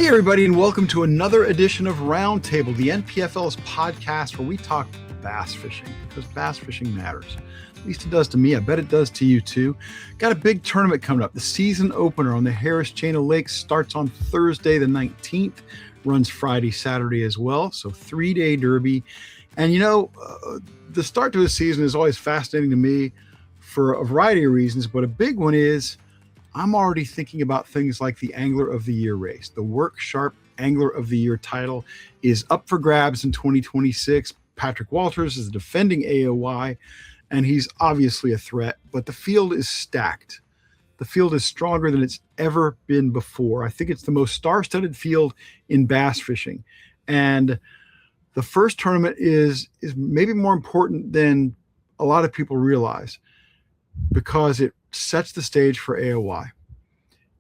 Everybody, and welcome to another edition of Roundtable, the NPFL's podcast where we talk bass fishing, because bass fishing matters. At least it does to me. I bet it does to you too. Got a big tournament coming up. The season opener on the Harris Chain of Lakes starts on Thursday the 19th, runs Friday, Saturday as well. So 3-day derby. And the start to a season is always fascinating to me for a variety of reasons, but a big one is I'm already thinking about things like the Angler of the Year race. The Work Sharp Angler of the Year title is up for grabs in 2026. Patrick Walters is the defending AOY, and he's obviously a threat, but the field is stacked. The field is stronger than it's ever been before. I think it's the most star-studded field in bass fishing. And the first tournament is maybe more important than a lot of people realize, because it sets the stage for AOY.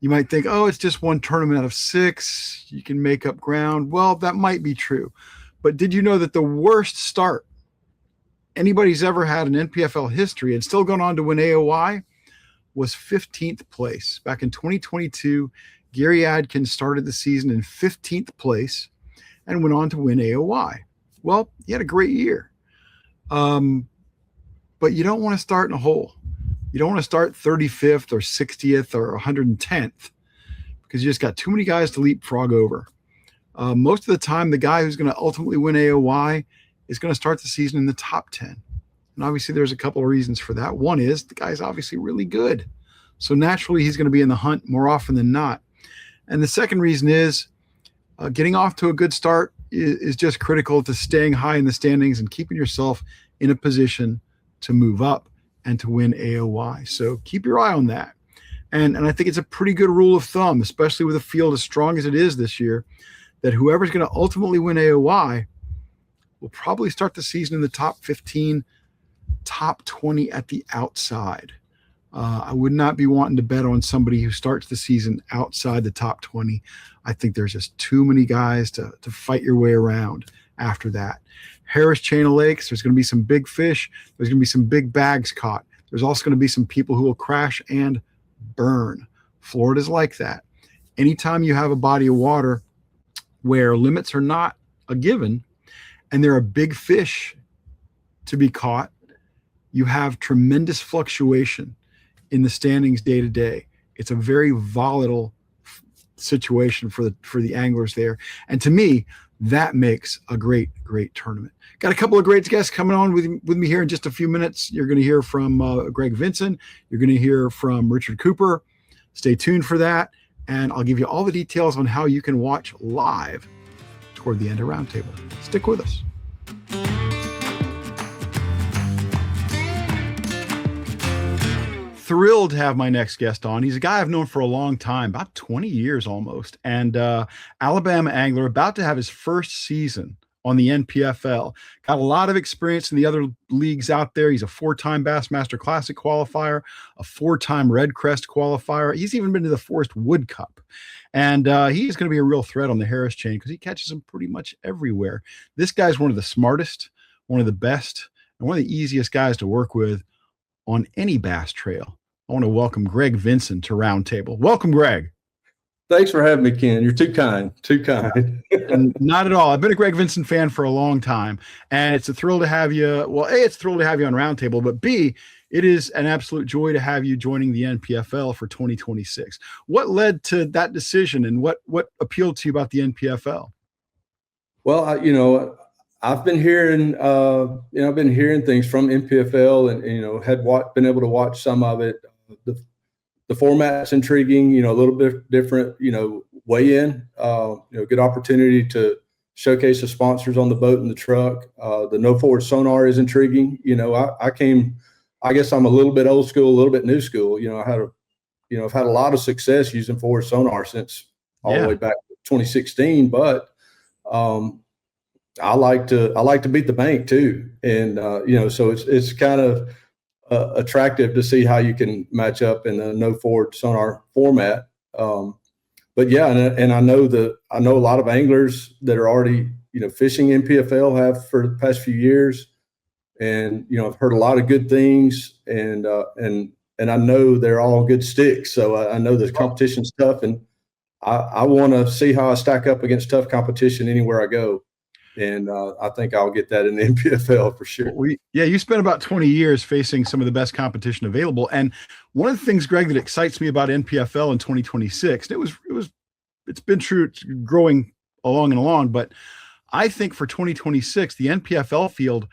You might think, oh, it's just one tournament out of 6. You can make up ground. Well, that might be true. But did you know that the worst start anybody's ever had in NPFL history and still gone on to win AOY was 15th place? Back in 2022, Gary Adkins started the season in 15th place and went on to win AOY. Well, he had a great year. But you don't want to start in a hole. You don't want to start 35th or 60th or 110th, because you just got too many guys to leapfrog over. Most of the time, the guy who's going to ultimately win AOY is going to start the season in the top 10. And obviously, there's a couple of reasons for that. One is the guy's obviously really good. So naturally, he's going to be in the hunt more often than not. And the second reason is getting off to a good start is just critical to staying high in the standings and keeping yourself in a position to move up and to win AOY. So keep your eye on that. And I think it's a pretty good rule of thumb, especially with a field as strong as it is this year, that whoever's going to ultimately win AOY will probably start the season in the top 15, top 20 at the outside. I would not be wanting to bet on somebody who starts the season outside the top 20. I think there's just too many guys to fight your way around after that. Harris Chain of Lakes, there's going to be some big fish. There's going to be some big bags caught. There's also going to be some people who will crash and burn. Florida's like that. Anytime you have a body of water where limits are not a given and there are big fish to be caught, you have tremendous fluctuation in the standings day to day. It's a very volatile situation for the anglers there. And to me, that makes a great tournament. Got a couple of great guests coming on with me here in just a few minutes. You're going to hear from Greg Vinson. You're going to hear from Richard Cooper. Stay tuned for that. And I'll give you all the details on how you can watch live toward the end of Roundtable. Stick with us. Thrilled to have my next guest on. He's a guy I've known for a long time, about 20 years almost, and Alabama angler, about to have his first season on the NPFL. Got a lot of experience in the other leagues out there. He's a 4-time Bassmaster Classic qualifier, a 4-time Red Crest qualifier. He's even been to the Forest Wood Cup. And he's going to be a real threat on the Harris Chain because he catches them pretty much everywhere. This guy's one of the smartest, one of the best, and one of the easiest guys to work with on any bass trail. I want to welcome Greg Vinson to Roundtable. Welcome, Greg. Thanks for having me, Ken. You're too kind. And not at all. I've been a Greg Vinson fan for a long time, and it's a thrill to have you. Well, A, it's a thrill to have you on Roundtable, but B, it is an absolute joy to have you joining the NPFL for 2026. What led to that decision, and what appealed to you about the NPFL? Well, I've been hearing, I've been hearing things from NPFL, and had been able to watch some of it. The format's intriguing, a little bit different, weigh-in, good opportunity to showcase the sponsors on the boat and the truck. The no forward sonar is intriguing. I guess I'm a little bit old school, a little bit new school. I've had a lot of success using forward sonar since all the way back to 2016, but I like to beat the bank too. And, so it's kind of attractive to see how you can match up in the no forward sonar format. But yeah, and I know a lot of anglers that are already, fishing NPFL have for the past few years. And, I've heard a lot of good things, and I know they're all good sticks. So I know the competition's tough, and I want to see how I stack up against tough competition anywhere I go. And I think I'll get that in the NPFL for sure. Yeah, you spent about 20 years facing some of the best competition available. And one of the things, Greg, that excites me about NPFL in 2026, and it's been true, it's growing along and along, but I think for 2026, the NPFL field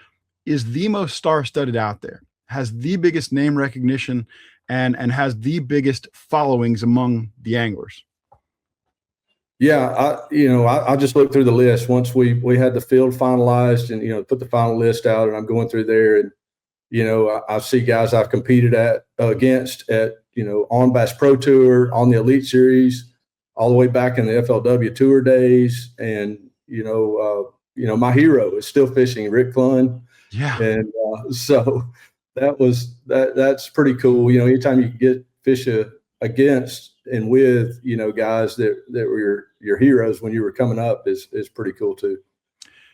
is the most star-studded out there, has the biggest name recognition, and has the biggest followings among the anglers. Yeah, I just looked through the list once we had the field finalized and put the final list out, and I'm going through there, and I see guys I've competed against at on Bass Pro Tour, on the Elite Series, all the way back in the FLW Tour days, and my hero is still fishing, Rick Clunn. Yeah, and so that's pretty cool. Anytime you can get fish against and with guys that were your heroes when you were coming up is pretty cool too.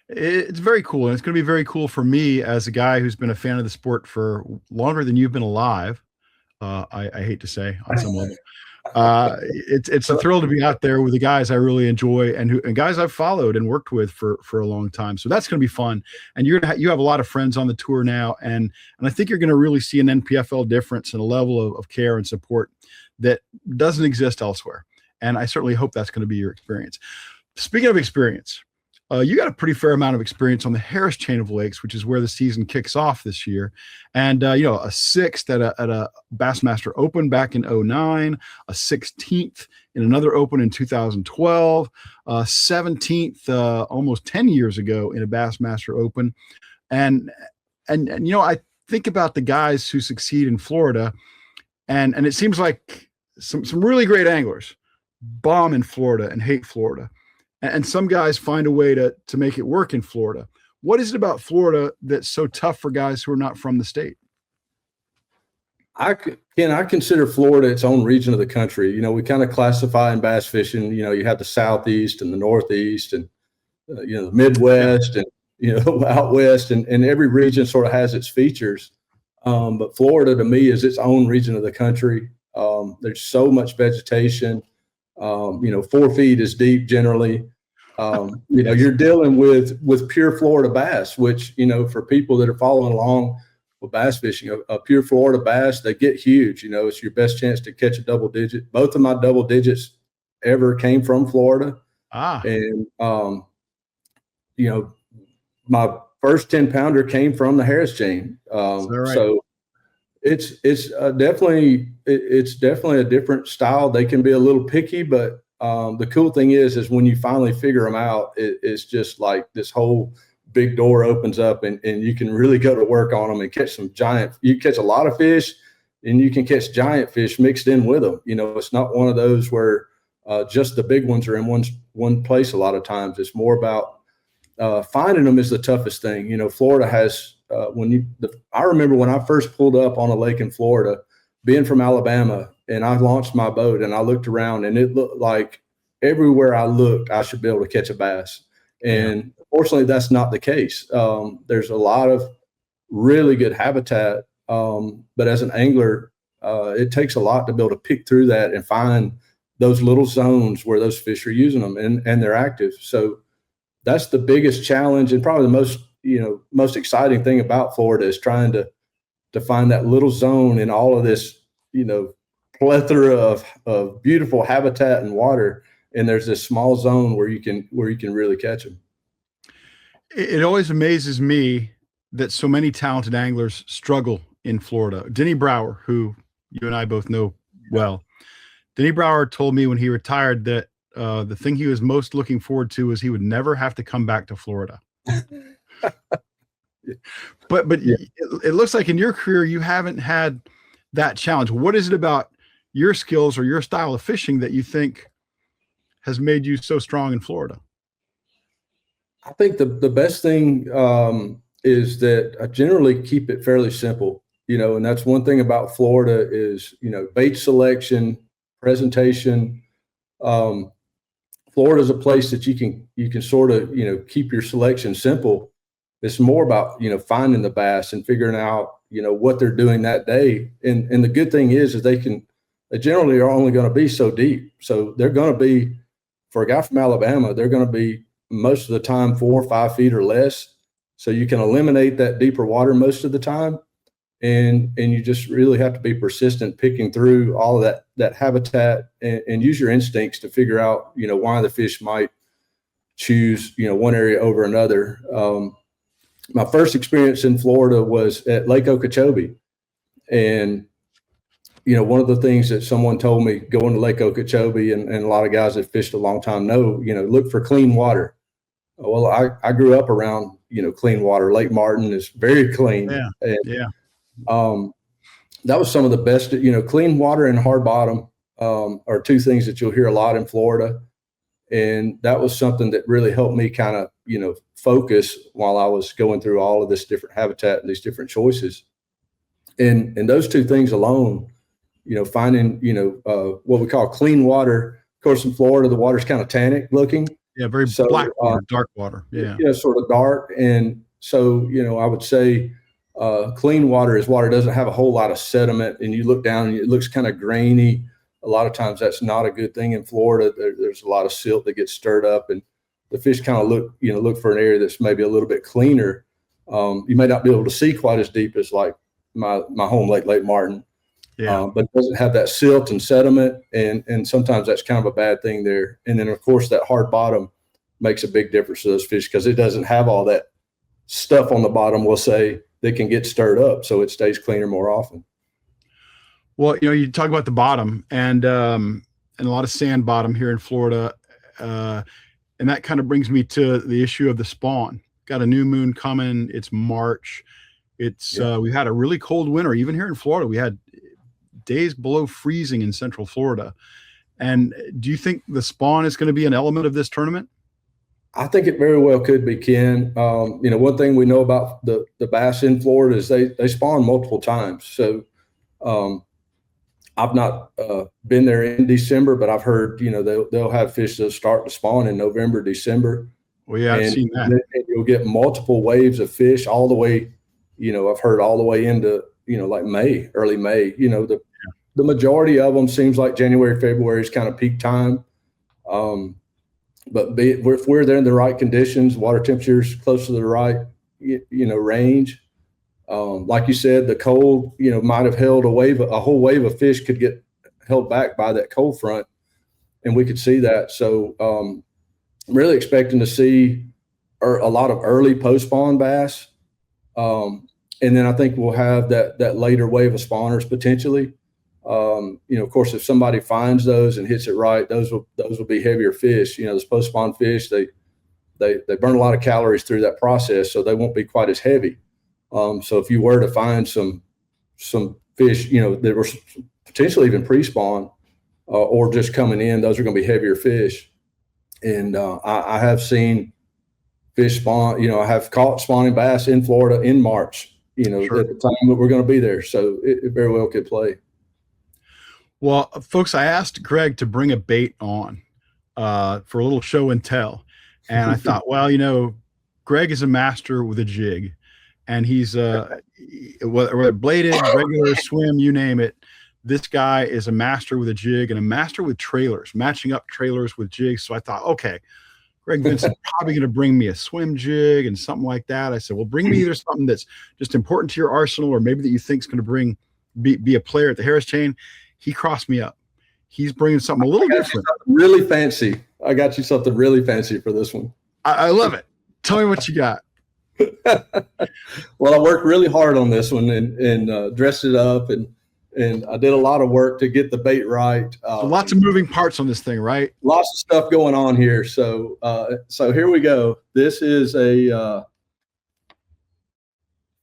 It's very cool, and it's going to be very cool for me as a guy who's been a fan of the sport for longer than you've been alive. I hate to say on some level. It's a thrill to be out there with the guys I really enjoy and guys I've followed and worked with for a long time. So that's going to be fun. And you have a lot of friends on the tour now, and I think you're going to really see an NPFL difference in a level of care and support that doesn't exist elsewhere. And I certainly hope that's going to be your experience. Speaking of experience, you got a pretty fair amount of experience on the Harris Chain of Lakes, which is where the season kicks off this year. And, a sixth at a Bassmaster Open back in 2009, a 16th in another Open in 2012, 17th almost 10 years ago in a Bassmaster Open. And I think about the guys who succeed in Florida, and it seems like some really great anglers bomb in Florida and hate Florida. And some guys find a way to make it work in Florida. What is it about Florida that's so tough for guys who are not from the state? I consider Florida its own region of the country. We kind of classify in bass fishing, you have the Southeast and the Northeast and, the Midwest and, out West, and every region sort of has its features. But Florida to me is its own region of the country. There's so much vegetation. 4 feet is deep generally. You're dealing with pure Florida bass, which, for people that are following along with bass fishing, a pure Florida bass, they get huge. It's your best chance to catch a double digit. Both of my double digits ever came from Florida. And, my first 10-pounder came from the Harris Chain. Right? So it's definitely a different style. They can be a little picky, but the cool thing is when you finally figure them out, it's just like this whole big door opens up, and you can really go to work on them and catch some giant. You catch a lot of fish, and you can catch giant fish mixed in with them. It's not one of those where just the big ones are in one place. A lot of times, it's more about finding them is the toughest thing. Florida has. I remember when I first pulled up on a lake in Florida, being from Alabama, and I launched my boat and I looked around, and it looked like everywhere I looked, I should be able to catch a bass. And fortunately, that's not the case. There's a lot of really good habitat, but as an angler, it takes a lot to be able to pick through that and find those little zones where those fish are using them and they're active. So that's the biggest challenge, and probably the most exciting thing about Florida is trying to find that little zone in all of this, plethora of beautiful habitat and water. And there's this small zone where you can really catch them. It always amazes me that so many talented anglers struggle in Florida. Denny Brower, who you and I both know well, Denny Brower told me when he retired that the thing he was most looking forward to was he would never have to come back to Florida. But yeah. It looks like in your career you haven't had that challenge. What is it about your skills or your style of fishing that you think has made you so strong in Florida? I think the best thing is that I generally keep it fairly simple, and that's one thing about Florida is, bait selection, presentation. Florida is a place that you can sort of, keep your selection simple. It's more about, finding the bass and figuring out, what they're doing that day. And the good thing is they can, they generally are only going to be so deep. So they're going to be, for a guy from Alabama, they're going to be most of the time 4 or 5 feet or less. So you can eliminate that deeper water most of the time. And you just really have to be persistent picking through all of that habitat and use your instincts to figure out, why the fish might choose, one area over another. My first experience in Florida was at Lake Okeechobee. And, one of the things that someone told me going to Lake Okeechobee, and a lot of guys that fished a long time know, look for clean water. Well, I grew up around, clean water. Lake Martin is very clean. Yeah. And, Yeah. that was some of the best, clean water and hard bottom are two things that you'll hear a lot in Florida. And that was something that really helped me kind of, focus while I was going through all of this different habitat and these different choices. And those two things alone, finding, what we call clean water. Of course, in Florida, the water's kind of tannic looking. Yeah. Very black water, dark water. Yeah. Sort of dark. And so, I would say, clean water is water doesn't have a whole lot of sediment, and you look down and it looks kind of grainy. A lot of times that's not a good thing in Florida. There's a lot of silt that gets stirred up, and the fish kind of look for an area that's maybe a little bit cleaner. You may not be able to see quite as deep as like my home lake, Lake Martin, but it doesn't have that silt and sediment, and sometimes that's kind of a bad thing there. And then of course that hard bottom makes a big difference to those fish because it doesn't have all that stuff on the bottom, we'll say, that can get stirred up, so it stays cleaner more often. Well, you talk about the bottom and a lot of sand bottom here in Florida, and that kind of brings me to the issue of the spawn. Got a new moon coming. It's March. We've had a really cold winter. Even here in Florida, we had days below freezing in Central Florida. And do you think the spawn is going to be an element of this tournament? I think it very well could be, Ken. One thing we know about the bass in Florida is they spawn multiple times. So I've not been there in December, but I've heard, they'll have fish that start to spawn in November, December. Well, yeah, I've seen that. And you'll get multiple waves of fish all the way, I've heard all the way into, like May, early May. The majority of them seems like January, February is kind of peak time. But if we're there in the right conditions, water temperatures close to the right, range. Like you said, the cold, might have held a whole wave of fish could get held back by that cold front, and we could see that. So I'm really expecting to see a lot of early post-spawn bass. And then I think we'll have that later wave of spawners potentially. Of course, if somebody finds those and hits it right, those will be heavier fish. Those post-spawn fish, they burn a lot of calories through that process, so they won't be quite as heavy. So if you were to find some fish, that were potentially even pre-spawn or just coming in, those are going to be heavier fish. And I have seen fish spawn. I have caught spawning bass in Florida in March. Sure. At the time that we're going to be there, so it very well could play. Well, folks, I asked Greg to bring a bait on for a little show and tell. And I thought, well, Greg is a master with a jig. And he's whether bladed, regular, swim, you name it. This guy is a master with a jig and a master with trailers, matching up trailers with jigs. So I thought, okay, Greg Vinson's probably going to bring me a swim jig and something like that. I said, well, bring me either something that's just important to your arsenal or maybe that you think is going to be a player at the Harris chain. He crossed me up. He's bringing something a little different. Really fancy. I got you something really fancy for this one. I love it. Tell me what you got. Well, I worked really hard on this one and dressed it up and I did a lot of work to get the bait right. So lots of moving parts on this thing, right? Lots of stuff going on here. So here we go. This is a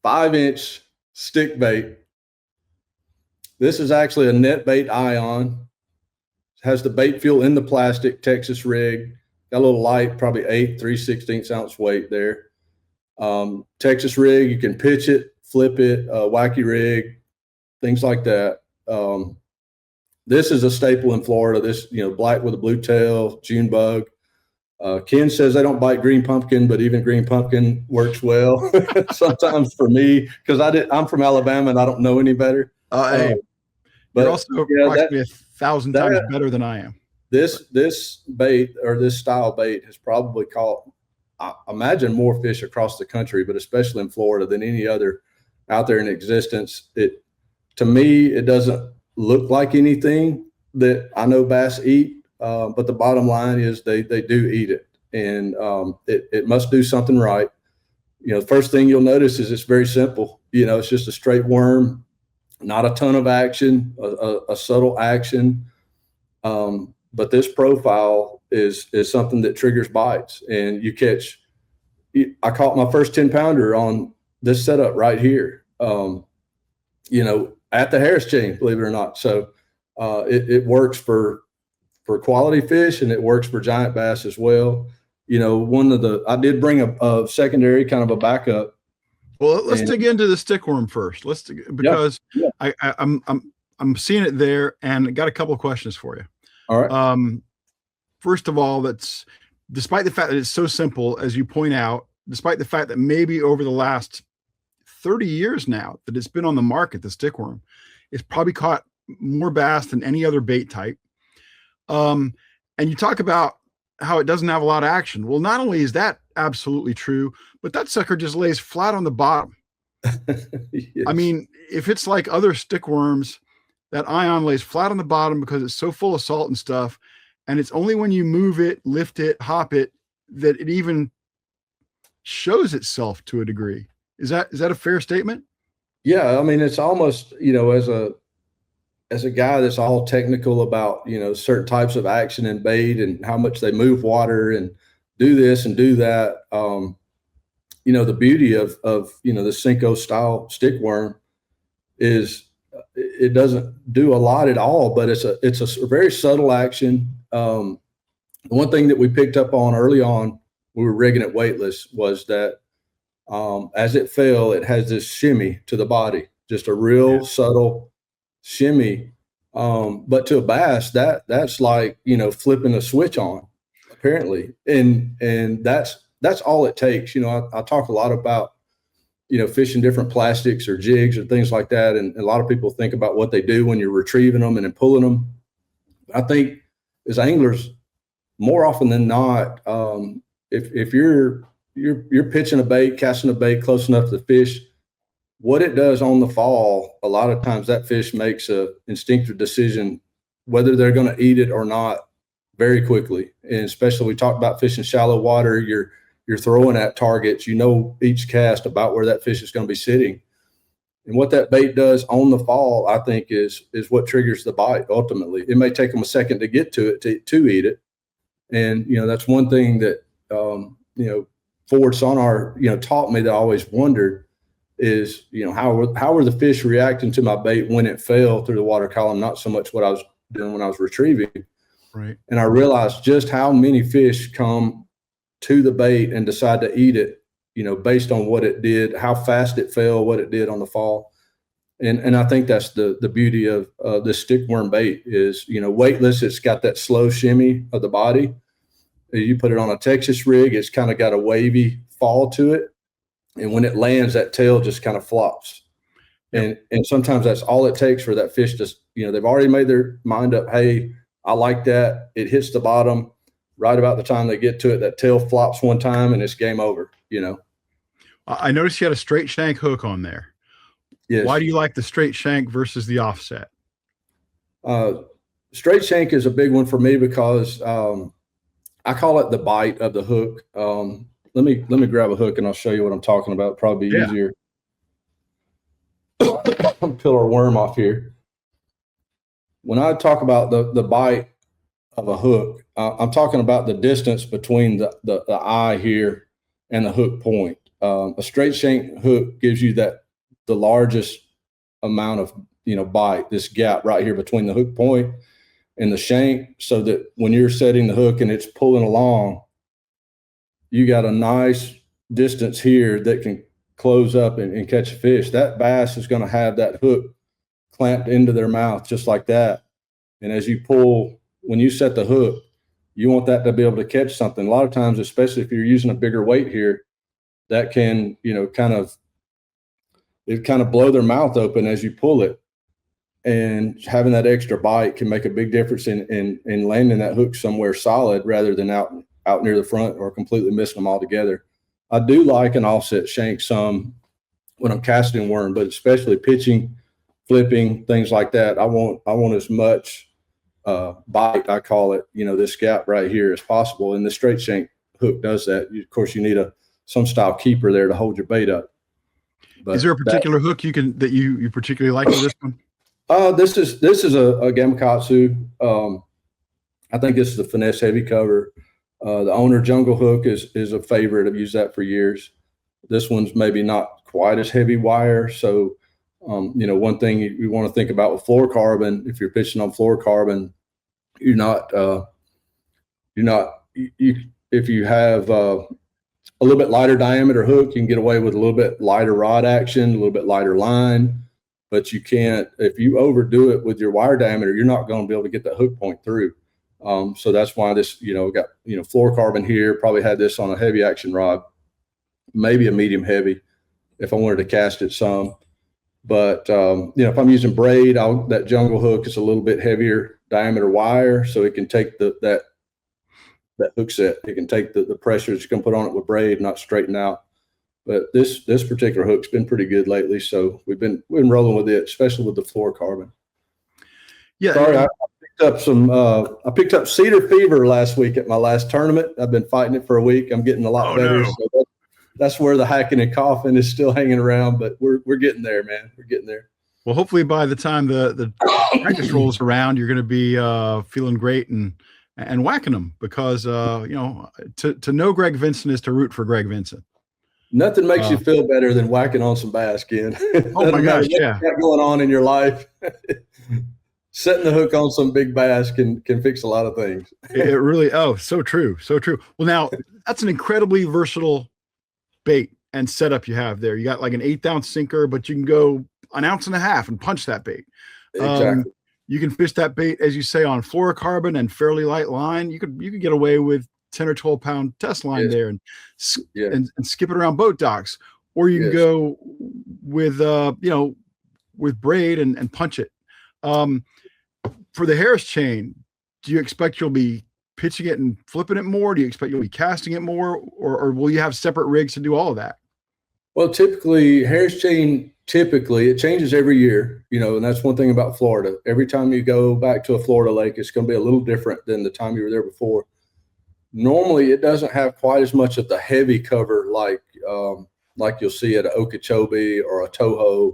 5-inch stick bait. This is actually a net bait ion. It has the bait fuel in the plastic Texas rig. Got a little light, probably 8 3/16 ounce weight there. Texas rig, you can pitch it, flip it, wacky rig, things like that. This is a staple in Florida. This, black with a blue tail, June bug. Ken says they don't bite green pumpkin, but even green pumpkin works well sometimes for me because I'm from Alabama and I don't know any better. Hey, You're But also yeah, approximately 1,000 times better than I am. this bait or this style bait has probably caught, I imagine, more fish across the country, but especially in Florida, than any other out there in existence. To me, it doesn't look like anything that I know bass eat, but the bottom line is they do eat it, and it must do something right. The first thing you'll notice is it's very simple. It's just a straight worm, not a ton of action, a subtle action. But this profile is something that triggers bites, and you catch. I caught my first 10-pounder on this setup right here. At the Harris chain, believe it or not. So it works for quality fish, and it works for giant bass as well. I did bring a secondary, kind of a backup. Well, let's dig into the stickworm first. Because yeah. I'm seeing it there, and I got a couple of questions for you. All right. First of all, despite the fact that it's so simple, as you point out, despite the fact that maybe over the last 30 years now that it's been on the market, the stickworm, it's probably caught more bass than any other bait type. And you talk about how it doesn't have a lot of action. Well, not only is that absolutely true, but that sucker just lays flat on the bottom. Yes. I mean, if it's like other stickworms, that ion lays flat on the bottom because it's so full of salt and stuff. And it's only when you move it, lift it, hop it, that it even shows itself to a degree. Is that a fair statement? Yeah, I mean, it's almost, as a guy that's all technical about, certain types of action and bait and how much they move water and do this and do that. The beauty of the Senko style stickworm is it doesn't do a lot at all, but it's a very subtle action. The one thing that we picked up on early on, we were rigging it weightless, was that as it fell, it has this shimmy to the body, just a real subtle shimmy. But to a bass, that's like, flipping a switch on, apparently. And that's all it takes. I talk a lot about, fishing different plastics or jigs or things like that. And a lot of people think about what they do when you're retrieving them and then pulling them. I think as anglers, more often than not, if you're pitching a bait, casting a bait close enough to the fish, what it does on the fall, a lot of times that fish makes a instinctive decision whether they're going to eat it or not very quickly. And especially we talk about fishing shallow water, you're throwing at targets, each cast about where that fish is going to be sitting. And what that bait does on the fall, I think, is what triggers the bite. Ultimately, it may take them a second to get to it to eat it. And that's one thing that Ford Sonar taught me that I always wondered is how were the fish reacting to my bait when it fell through the water column, not so much what I was doing when I was retrieving. Right. And I realized just how many fish come to the bait and decide to eat it, based on what it did, how fast it fell, what it did on the fall. And I think that's the beauty of the stickworm bait is, weightless. It's got that slow shimmy of the body. You put it on a Texas rig, it's kind of got a wavy fall to it. And when it lands, that tail just kind of flops. Yep. And sometimes that's all it takes for that fish to, they've already made their mind up. Hey, I like that. It hits the bottom. Right about the time they get to it, that tail flops one time and it's game over, I noticed you had a straight shank hook on there. Yes. Why do you like the straight shank versus the offset? Straight shank is a big one for me because I call it the bite of the hook. Let me grab a hook and I'll show you what I'm talking about. Probably easier. Peel our worm off here. When I talk about the bite of a hook, I'm talking about the distance between the eye here and the hook point. A straight shank hook gives you the largest amount of bite, this gap right here between the hook point and the shank, so that when you're setting the hook and it's pulling along, you got a nice distance here that can close up and catch a fish. That bass is going to have that hook clamped into their mouth just like that. And as you pull, when you set the hook, you want that to be able to catch something. A lot of times, especially if you're using a bigger weight here, that can, kind of blow their mouth open as you pull it. and having that extra bite can make a big difference in landing that hook somewhere solid rather than out near the front or completely missing them altogether. I do like an offset shank some when I'm casting worm, but especially pitching, flipping, things like that. I want as much bite, I call it, this gap right here as possible. And the straight shank hook does that. Of course, you need some style keeper there to hold your bait up. But is there a particular hook that you particularly like for this one? This is a Gamakatsu. I think this is a finesse heavy cover. The owner jungle hook is a favorite. I've used that for years. This one's maybe not quite as heavy wire. So, one thing you want to think about with fluorocarbon, if you're pitching on fluorocarbon, if you have a little bit lighter diameter hook, you can get away with a little bit lighter rod action, a little bit lighter line, but you can't, if you overdo it with your wire diameter, you're not going to be able to get that hook point through. So that's why this, got, fluorocarbon here, probably had this on a heavy action rod, maybe a medium heavy if I wanted to cast it some. But, if I'm using braid, that jungle hook is a little bit heavier diameter wire, so it can take that hook set. It can take the pressure that you can put on it with braid, not straighten out. But this particular hook's been pretty good lately, so we've been rolling with it, especially with the fluorocarbon. Yeah. Sorry, I picked up cedar fever last week at my last tournament. I've been fighting it for a week. I'm getting a lot better. No. So that's where the hacking and coughing is still hanging around, but we're getting there, man. We're getting there. Well, hopefully by the time the practice rolls around, you're going to be feeling great and whacking them, because to know Greg Vinson is to root for Greg Vinson. Nothing makes you feel better than whacking on some bass, Ken. Oh my gosh, yeah. What's going on in your life? Setting the hook on some big bass can fix a lot of things. It really, so true. So true. Well, now that's an incredibly versatile bait and setup you have there. You got like an 1/8 ounce sinker, but you can go 1.5 ounces and punch that bait. Exactly. You can fish that bait, as you say, on fluorocarbon and fairly light line. You could get away with 10 or 12 pound test line there and skip it around boat docks, or you can go with with braid and punch it. For the Harris chain, do you expect you'll be pitching it and flipping it more? Do you expect you'll be casting it more, or will you have separate rigs to do all of that? Well, typically Harris chain, it changes every year, and that's one thing about Florida. Every time you go back to a Florida lake, it's going to be a little different than the time you were there before. Normally, it doesn't have quite as much of the heavy cover like you'll see at an Okeechobee or a Toho,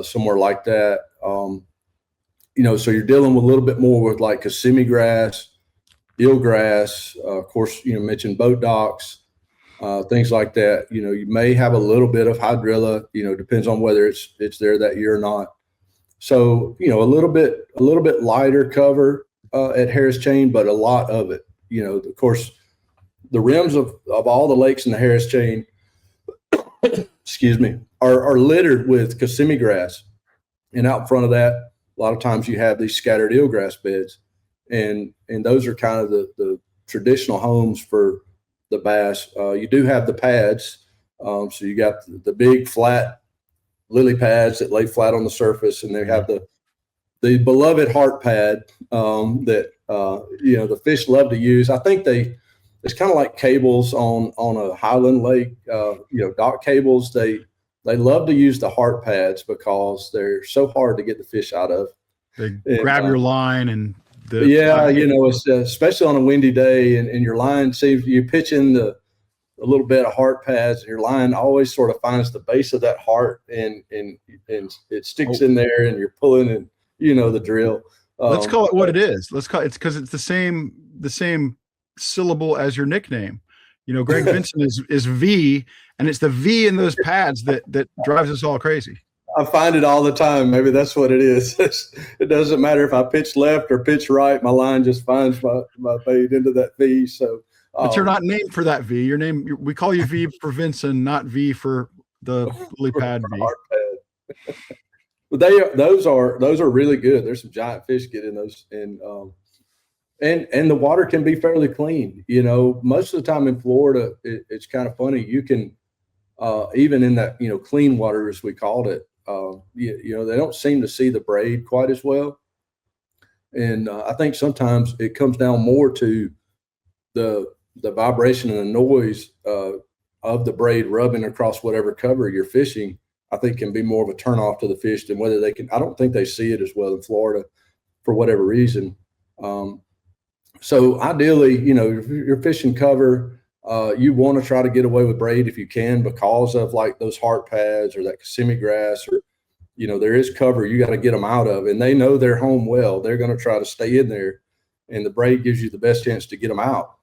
somewhere like that. So you're dealing with a little bit more with like Kissimmee grass, eelgrass, of course, mentioned boat docks, things like that. You may have a little bit of hydrilla, depends on whether it's there that year or not. So, a little bit lighter cover at Harris chain, but a lot of it. Of course, the rims of all the lakes in the Harris chain, excuse me, are littered with Kissimmee grass. And out in front of that, a lot of times you have these scattered eelgrass beds. And those are kind of the traditional homes for the bass. You do have the pads. So you got the big flat lily pads that lay flat on the surface, and they have the beloved heart pad that the fish love to use. I think it's kind of like cables on a highland lake, dock cables. They love to use the heart pads because they're so hard to get the fish out of. They grab your line and it's especially on a windy day, and your line seems you pitch in a little bit of heart pads, and your line always sort of finds the base of that heart and it sticks in there, and you're pulling, and the drill. Let's call it what it is. Let's call it, it's because it's the same syllable as your nickname. Greg Vinson is V, and it's the V in those pads that drives us all crazy. I find it all the time. Maybe that's what it is. It doesn't matter if I pitch left or pitch right. My line just finds my bait into that V. So, but you're not named for that V. We call you V for Vinson, not V for the lily pad V. But those are really good. There's some giant fish get in those, and the water can be fairly clean. Most of the time in Florida, it's kind of funny. You can even in that clean water, as we called it, They don't seem to see the braid quite as well. And I think sometimes it comes down more to the vibration and the noise of the braid rubbing across whatever cover you're fishing. I think can be more of a turnoff to the fish than whether they can. I don't think they see it as well in Florida for whatever reason. So ideally, if you're fishing cover, you want to try to get away with braid if you can, because of like those heart pads or that Kissimmee grass, or there is cover you got to get them out of, and they know their home well. They're going to try to stay in there, and the braid gives you the best chance to get them out.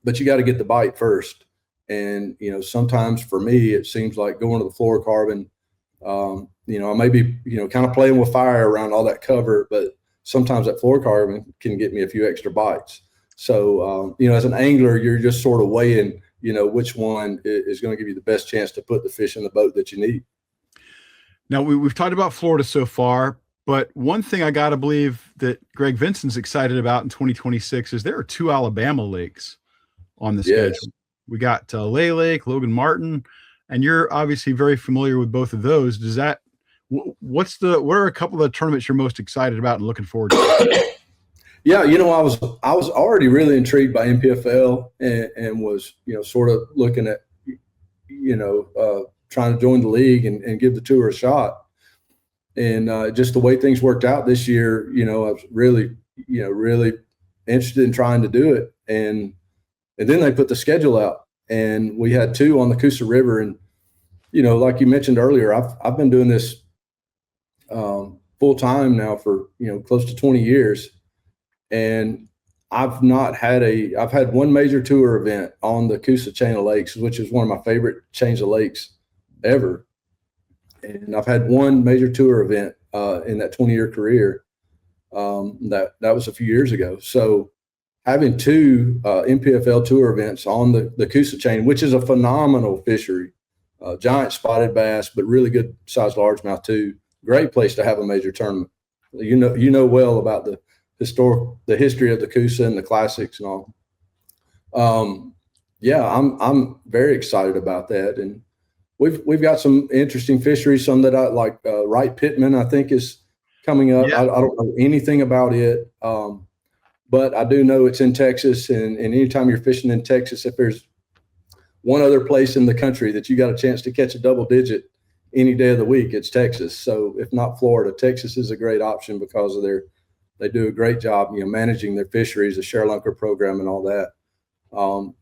But you got to get the bite first. And sometimes for me, it seems like going to the fluorocarbon. I may be kind of playing with fire around all that cover, but sometimes that fluorocarbon can get me a few extra bites. So, as an angler, you're just sort of weighing, which one is going to give you the best chance to put the fish in the boat that you need. Now, we've talked about Florida so far, but one thing I got to believe that Greg Vinson's excited about in 2026 is there are 2 Alabama lakes on the schedule. We got Lay Lake, Logan Martin, and you're obviously very familiar with both of those. What are a couple of the tournaments you're most excited about and looking forward to? Yeah, I was already really intrigued by NPFL and was, sort of looking at, trying to join the league and give the tour a shot. And just the way things worked out this year, I was really interested in trying to do it. And then they put the schedule out, and we had 2 on the Coosa River. And, like you mentioned earlier, I've been doing this full time now for, close to 20 years. And I've had one major tour event on the Coosa chain of lakes, which is one of my favorite chains of lakes ever. And I've had one major tour event in that 20-year career. That was a few years ago. So having 2 NPFL tour events on the Coosa chain, which is a phenomenal fishery, giant spotted bass, but really good sized largemouth too. Great place to have a major tournament. You know well about the history of the Coosa and the classics and all. I'm very excited about that. And we've got some interesting fisheries, some that I like. Wright Pittman, I think, is coming up. Yeah. I don't know anything about it. But I do know it's in Texas, and anytime you're fishing in Texas, if there's one other place in the country that you got a chance to catch a double digit any day of the week, it's Texas. So if not Florida, Texas is a great option because of they do a great job, managing their fisheries, the ShareLunker program and all that.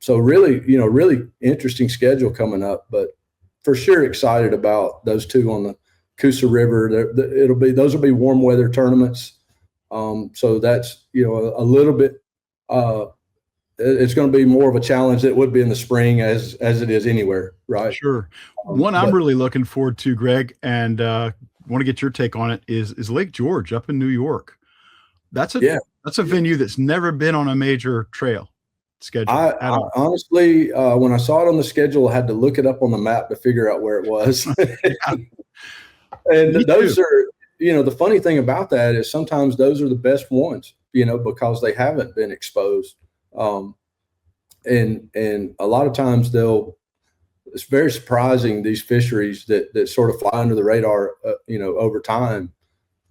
So really, really interesting schedule coming up, but for sure excited about those 2 on the Coosa River. Those will be warm weather tournaments. So that's, a little bit, it's going to be more of a challenge that would be in the spring as it is anywhere. Right. Sure. One I'm really looking forward to, Greg, and want to get your take on it is Lake George up in New York. That's a venue that's never been on a major trail schedule at all. Honestly, when I saw it on the schedule, I had to look it up on the map to figure out where it was. And those are, the funny thing about that is sometimes those are the best ones, because they haven't been exposed. And a lot of times it's very surprising, these fisheries that sort of fly under the radar, over time,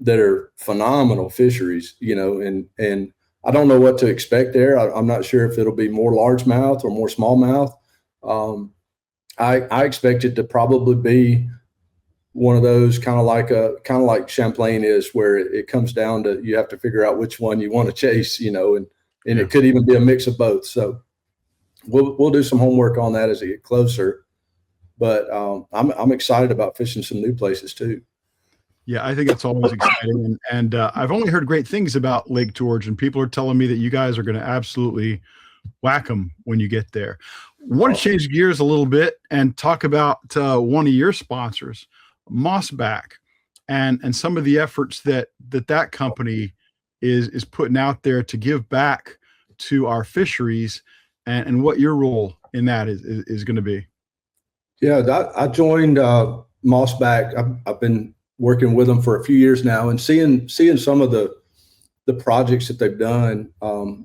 that are phenomenal fisheries, and I don't know what to expect there. I'm not sure if it'll be more largemouth or more smallmouth. I expect it to probably be one of those kind of like Champlain is, where it comes down to, you have to figure out which one you want to chase, and it could even be a mix of both. So we'll do some homework on that as we get closer. But I'm excited about fishing some new places too. Yeah, I think it's always exciting. And I've only heard great things about Lake George, and people are telling me that you guys are going to absolutely whack them when you get there. I want to change gears a little bit and talk about one of your sponsors, Mossback, and some of the efforts that company is putting out there to give back to our fisheries, and what your role in that is going to be. Yeah, I joined Mossback. I've been working with them for a few years now, and seeing some of the projects that they've done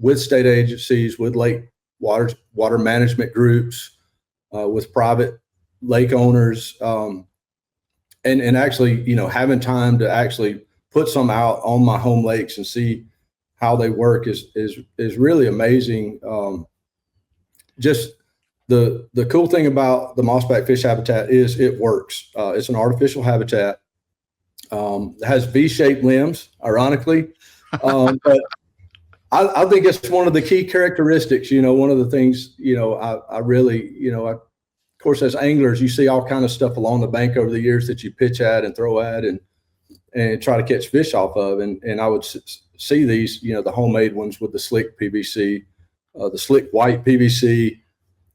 with state agencies, with lake water management groups, with private lake owners, and actually, having time to actually put some out on my home lakes and see how they work is really amazing. Just the cool thing about the mossback fish habitat is it works. It's an artificial habitat. It has V-shaped limbs, ironically, but I think it's one of the key characteristics. One of the things I really of course, as anglers, you see all kind of stuff along the bank over the years that you pitch at and throw at and try to catch fish off of. And I would see these, the homemade ones with the slick PVC, the slick white PVC.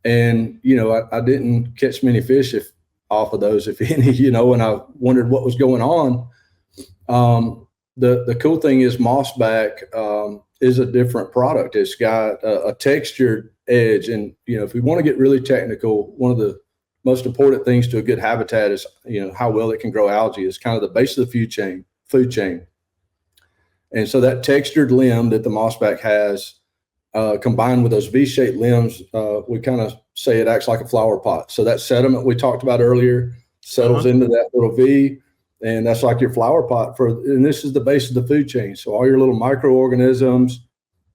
And, I didn't catch many fish off of those, if any, and I wondered what was going on. The cool thing is mossback is a different product. It's got a textured edge. And, if we want to get really technical, one of the most important things to a good habitat is, how well it can grow algae. Is kind of the base of the food chain. And so that textured limb that the mossback has, combined with those V-shaped limbs, we kind of say it acts like a flower pot. So that sediment we talked about earlier settles into that little V, and that's like your flower pot and this is the base of the food chain. So all your little microorganisms,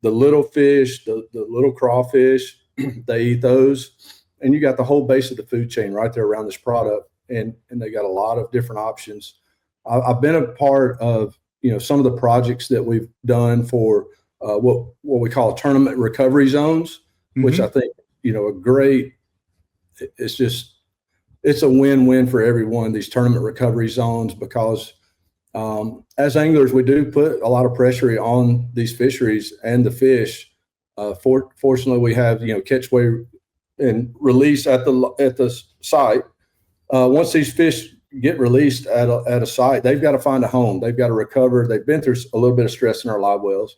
the little fish, the little crawfish, they eat those, and you got the whole base of the food chain right there around this product. And they got a lot of different options. I've been a part of, some of the projects that we've done for what we call tournament recovery zones, which I think, a great, it's a win-win for everyone, these tournament recovery zones, because as anglers, we do put a lot of pressure on these fisheries and the fish. Fortunately, we have, catch, weigh, and release at the site. Once these fish get released at a site, they've got to find a home. They've got to recover. They've been through a little bit of stress in our live wells.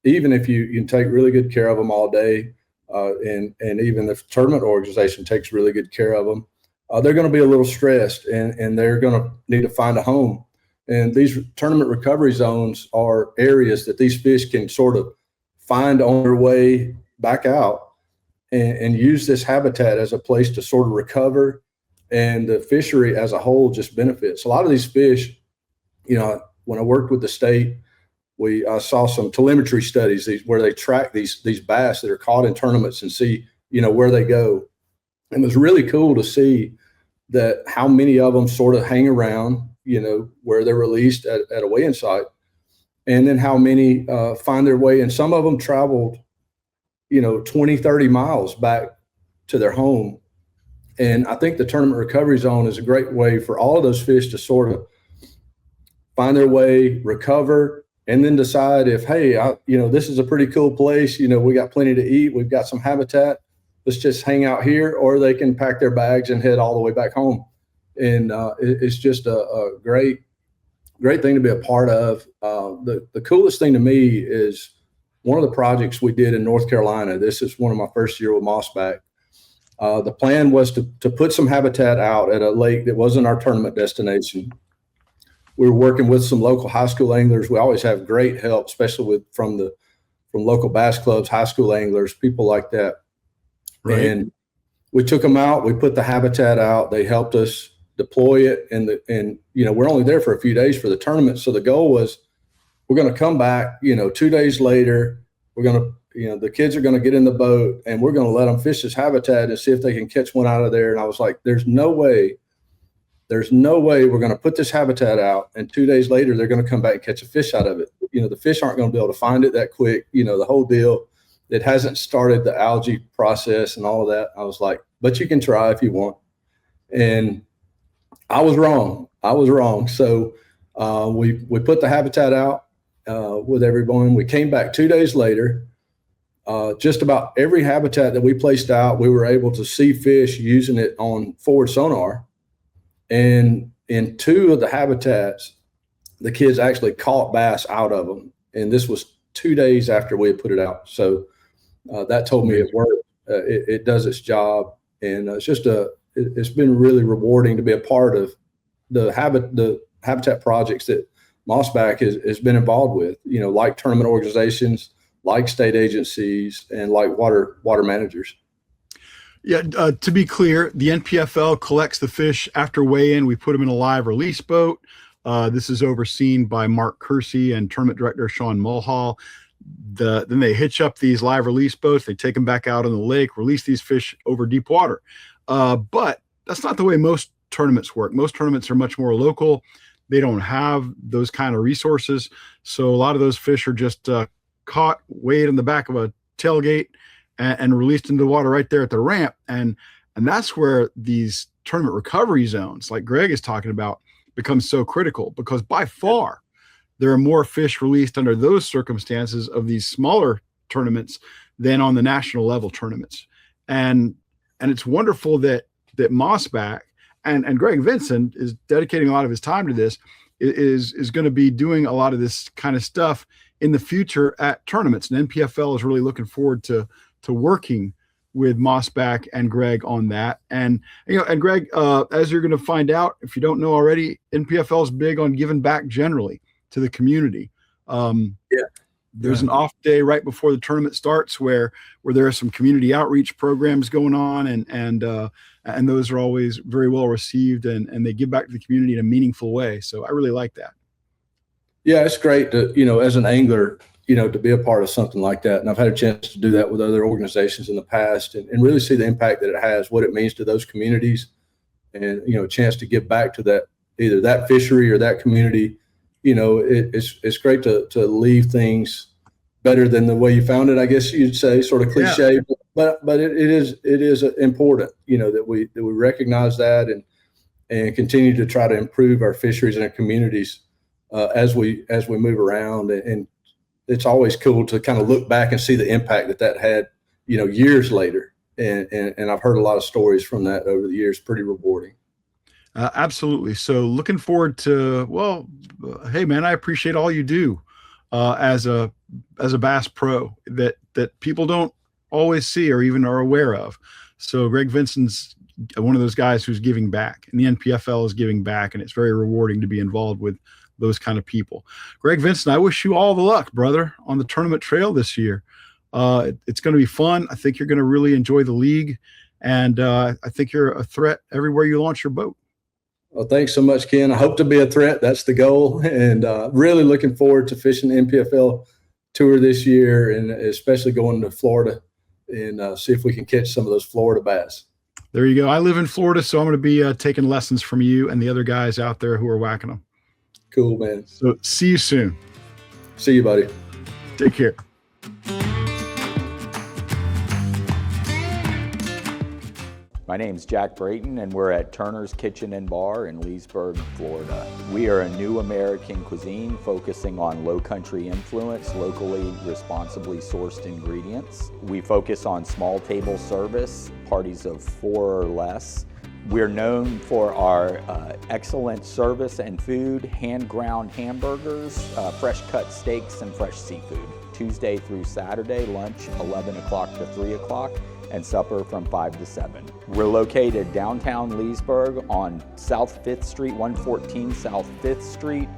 Even if you can take really good care of them all day, and even the tournament organization takes really good care of them, they're going to be a little stressed, and they're going to need to find a home. And these tournament recovery zones are areas that these fish can sort of find on their way back out and use this habitat as a place to sort of recover. And the fishery as a whole just benefits. A lot of these fish, when I worked with the state, I saw some telemetry studies where they track these bass that are caught in tournaments and see, where they go. And it was really cool to see that how many of them sort of hang around, where they're released at a weigh-in site, and then how many find their way. And some of them traveled, 20, 30 miles back to their home. And I think the tournament recovery zone is a great way for all of those fish to sort of find their way, recover, and then decide if, hey, this is a pretty cool place. We got plenty to eat. We've got some habitat. Let's just hang out here, or they can pack their bags and head all the way back home. And it's just a great thing to be a part of. The coolest thing to me is one of the projects we did in North Carolina. This is one of my first year with mossback. The plan was to put some habitat out at a lake that wasn't our tournament destination. We were working with some local high school anglers. We always have great help, especially from local bass clubs, high school anglers, people like that. Right. And we took them out. We put the habitat out. They helped us deploy it, and we're only there for a few days for the tournament. So the goal was, we're going to come back. 2 days later, we're going to. The kids are going to get in the boat, and we're going to let them fish this habitat and see if they can catch one out of there. And I was like, there's no way we're going to put this habitat out, and 2 days later, they're going to come back and catch a fish out of it. The fish aren't going to be able to find it that quick, the whole deal. It hasn't started the algae process and all of that. I was like, but you can try if you want. And I was wrong. So we put the habitat out with everyone. We came back 2 days later. Just about every habitat that we placed out, we were able to see fish using it on forward sonar. And in 2 of the habitats, the kids actually caught bass out of them. And this was 2 days after we had put it out. So that told me it worked. It does its job. And it's been really rewarding to be a part of the habitat projects that Mossback has been involved with, like tournament organizations, like state agencies, and like water managers. Yeah, to be clear, the NPFL collects the fish after weigh-in. We put them in a live release boat. This is overseen by Mark Kersey and tournament director Sean Mulhall. Then they hitch up these live release boats. They take them back out on the lake, release these fish over deep water. But that's not the way most tournaments work. Most tournaments are much more local. They don't have those kind of resources. So a lot of those fish are just caught, weighed in the back of a tailgate, and released into the water right there at the ramp. And that's where these tournament recovery zones, like Greg is talking about, become so critical, because by far there are more fish released under those circumstances of these smaller tournaments than on the national level tournaments. And it's wonderful that Mossback and Greg Vinson is dedicating a lot of his time to this, is going to be doing a lot of this kind of stuff in the future at tournaments. And NPFL is really looking forward to working with Mossback and Greg on that. And Greg, as you're going to find out, if you don't know already, NPFL is big on giving back generally to the community. There's an off day right before the tournament starts where there are some community outreach programs going on, and those are always very well received, and they give back to the community in a meaningful way. So I really like that. Yeah, it's great to, as an angler, to be a part of something like that. And I've had a chance to do that with other organizations in the past, and really see the impact that it has, what it means to those communities, and, a chance to give back to that, either that fishery or that community. It's great to leave things better than the way you found it, I guess you'd say, sort of cliche, but it is important, that we recognize that and continue to try to improve our fisheries and our communities as we move around. And it's always cool to kind of look back and see the impact that had, years later. And I've heard a lot of stories from that over the years. Pretty rewarding. Absolutely. So looking forward to, hey man, I appreciate all you do as a bass pro that people don't always see or even are aware of. So Greg Vinson's one of those guys who's giving back, and the NPFL is giving back, and it's very rewarding to be involved with those kind of people. Greg Vinson, I wish you all the luck, brother, on the tournament trail this year. It's going to be fun. I think you're going to really enjoy the league, and I think you're a threat everywhere you launch your boat. Well, thanks so much, Ken. I hope to be a threat. That's the goal. And really looking forward to fishing the NPFL tour this year, and especially going to Florida and see if we can catch some of those Florida bass. There you go. I live in Florida, so I'm going to be taking lessons from you and the other guys out there who are whacking them. Cool, man. So see you soon. See you, buddy. Take care. My name's Jack Brayton, and we're at Turner's Kitchen and Bar in Leesburg, Florida. We are a new American cuisine focusing on low-country influence, locally responsibly sourced ingredients. We focus on small table service, parties of 4 or less. We're known for our excellent service and food, hand-ground hamburgers, fresh-cut steaks, and fresh seafood. Tuesday through Saturday, lunch 11 o'clock to 3 o'clock, and supper from 5 to 7. We're located downtown Leesburg on South 5th Street, 114 South 5th Street,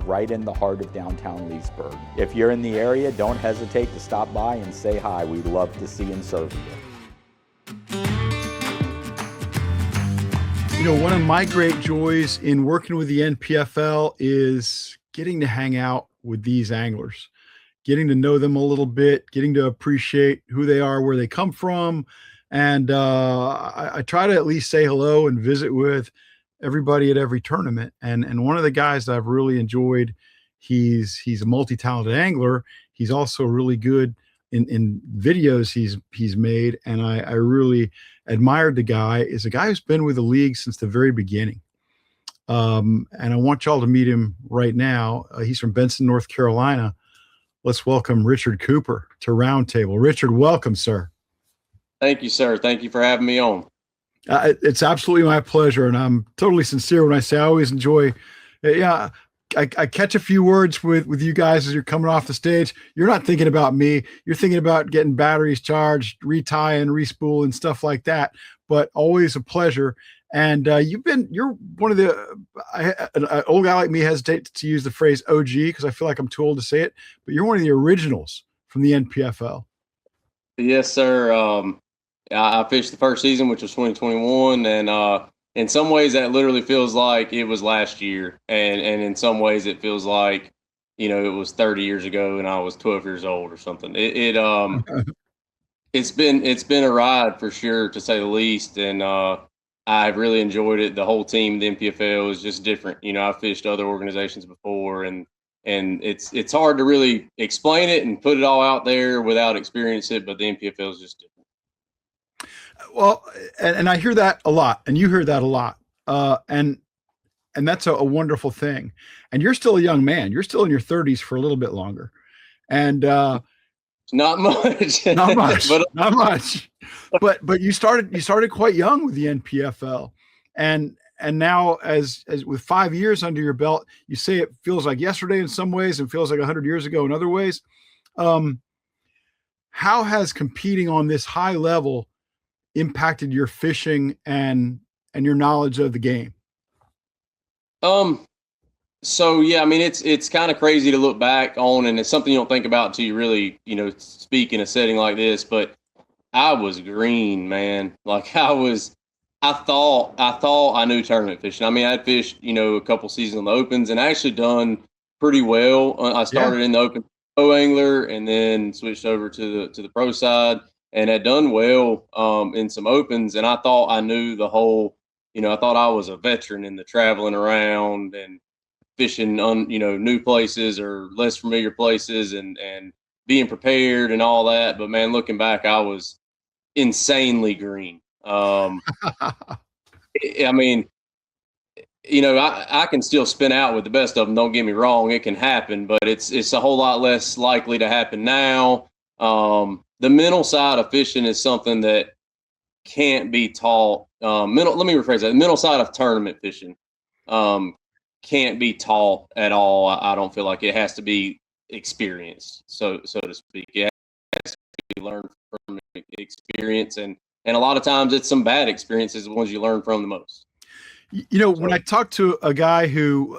right in the heart of downtown Leesburg. If you're in the area, don't hesitate to stop by and say hi. We'd love to see and serve you. One of my great joys in working with the NPFL is getting to hang out with these anglers, getting to know them a little bit, getting to appreciate who they are, where they come from. And I try to at least say hello and visit with everybody at every tournament. And one of the guys that I've really enjoyed, he's a multi-talented angler. He's also really good in videos he's made. And I really admired the guy, is a guy who's been with the league since the very beginning. And I want y'all to meet him right now. He's from Vinson, North Carolina. Let's welcome Richard Cooper to Roundtable. Richard, welcome, sir. Thank you, sir. Thank you for having me on. It's absolutely my pleasure, and I'm totally sincere when I say I always enjoy. I catch a few words with you guys as you're coming off the stage. You're not thinking about me. You're thinking about getting batteries charged, retie and respool and stuff like that. But always a pleasure. And you're one of an old guy like me hesitates to use the phrase OG because I feel like I'm too old to say it, but you're one of the originals from the NPFL. Yes, sir. I fished the first season, which was 2021, and in some ways that literally feels like it was last year, and in some ways it feels like it was 30 years ago and I was 12 years old or something. It's been a ride for sure, to say the least, and I've really enjoyed it. The whole team, the NPFL, is just different. I've fished other organizations before, and it's hard to really explain it and put it all out there without experiencing it. But the NPFL is just different. Well, and I hear that a lot, and you hear that a lot, and that's a wonderful thing. And you're still a young man. You're still in your 30s for a little bit longer, and not much, not much, but not much. But you started quite young with the NPFL, and now as with 5 years under your belt, you say it feels like yesterday in some ways and feels like 100 years ago in other ways. How has competing on this high level impacted your fishing and your knowledge of the game? So yeah, I mean, it's kind of crazy to look back on, and it's something you don't think about until you really, speak in a setting like this. But I was green, man. Like I thought I knew tournament fishing. I mean, I'd fished, a couple seasons on the opens and actually done pretty well. I started in the open pro angler and then switched over to the pro side, and had done well in some opens. And I thought I knew the whole, I thought I was a veteran in the traveling around and fishing on, new places or less familiar places, and being prepared and all that. But man, looking back, I was insanely green. I mean, I can still spin out with the best of them. Don't get me wrong; it can happen, but it's a whole lot less likely to happen now. The mental side of fishing is something that can't be taught. Let me rephrase that. The mental side of tournament fishing can't be taught at all. I don't feel like it has to be experienced, so to speak. It has to be learned from experience, and a lot of times it's some bad experiences, the ones you learn from the most. When I talk to a guy who,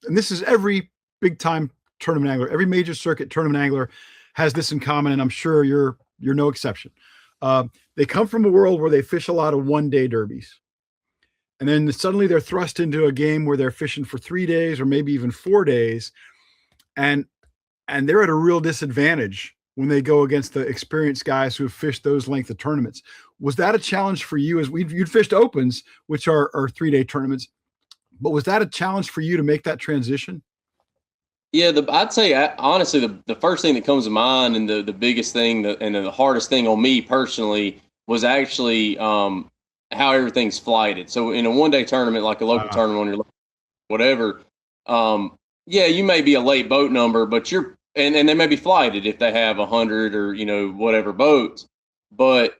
and this is every big time tournament angler, every major circuit tournament angler has this in common, and I'm sure you're no exception. They come from a world where they fish a lot of one-day derbies. And then suddenly they're thrust into a game where they're fishing for 3 days or maybe even 4 days. And they're at a real disadvantage when they go against the experienced guys who have fished those length of tournaments. Was that a challenge for you? As you'd fished opens, which are 3-day tournaments, but was that a challenge for you to make that transition? Yeah, I'd say honestly, the first thing that comes to mind, and the biggest thing and the hardest thing on me personally was actually how everything's flighted. So in a one-day tournament, like a local tournament on your whatever, yeah, you may be a late boat number, but and they may be flighted if they have 100 or whatever boats, but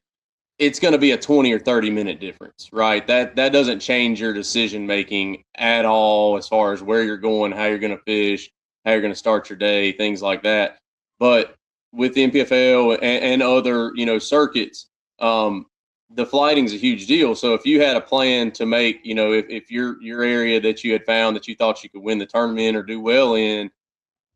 it's going to be a 20 or 30 minute difference, right? That doesn't change your decision making at all as far as where you're going, how you're going to fish, how you're going to start your day, things like that. But with the NPFL and other circuits, the flighting is a huge deal. So if you had a plan to make, if your area that you had found that you thought you could win the tournament in or do well in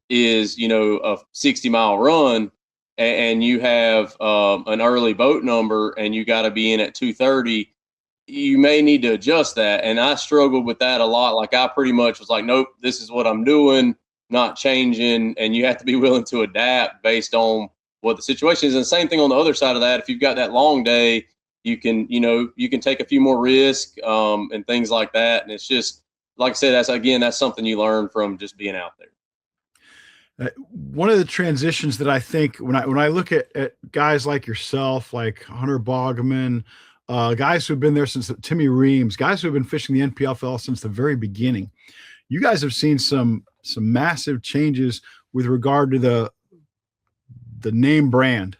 is, a 60-mile run, and you have an early boat number and you got to be in at 2:30, you may need to adjust that. And I struggled with that a lot. Like I pretty much was like, nope, this is what I'm doing, not changing. And you have to be willing to adapt based on what the situation is. And the same thing on the other side of that. If you've got that long day, you can take a few more risks and things like that. And it's just, like I said, that's something you learn from just being out there. One of the transitions that I think when I look at guys like yourself, like Hunter Bogman, guys who've been there since Timmy Reams, guys who have been fishing the NPFL since the very beginning, you guys have seen some massive changes with regard to the name brand.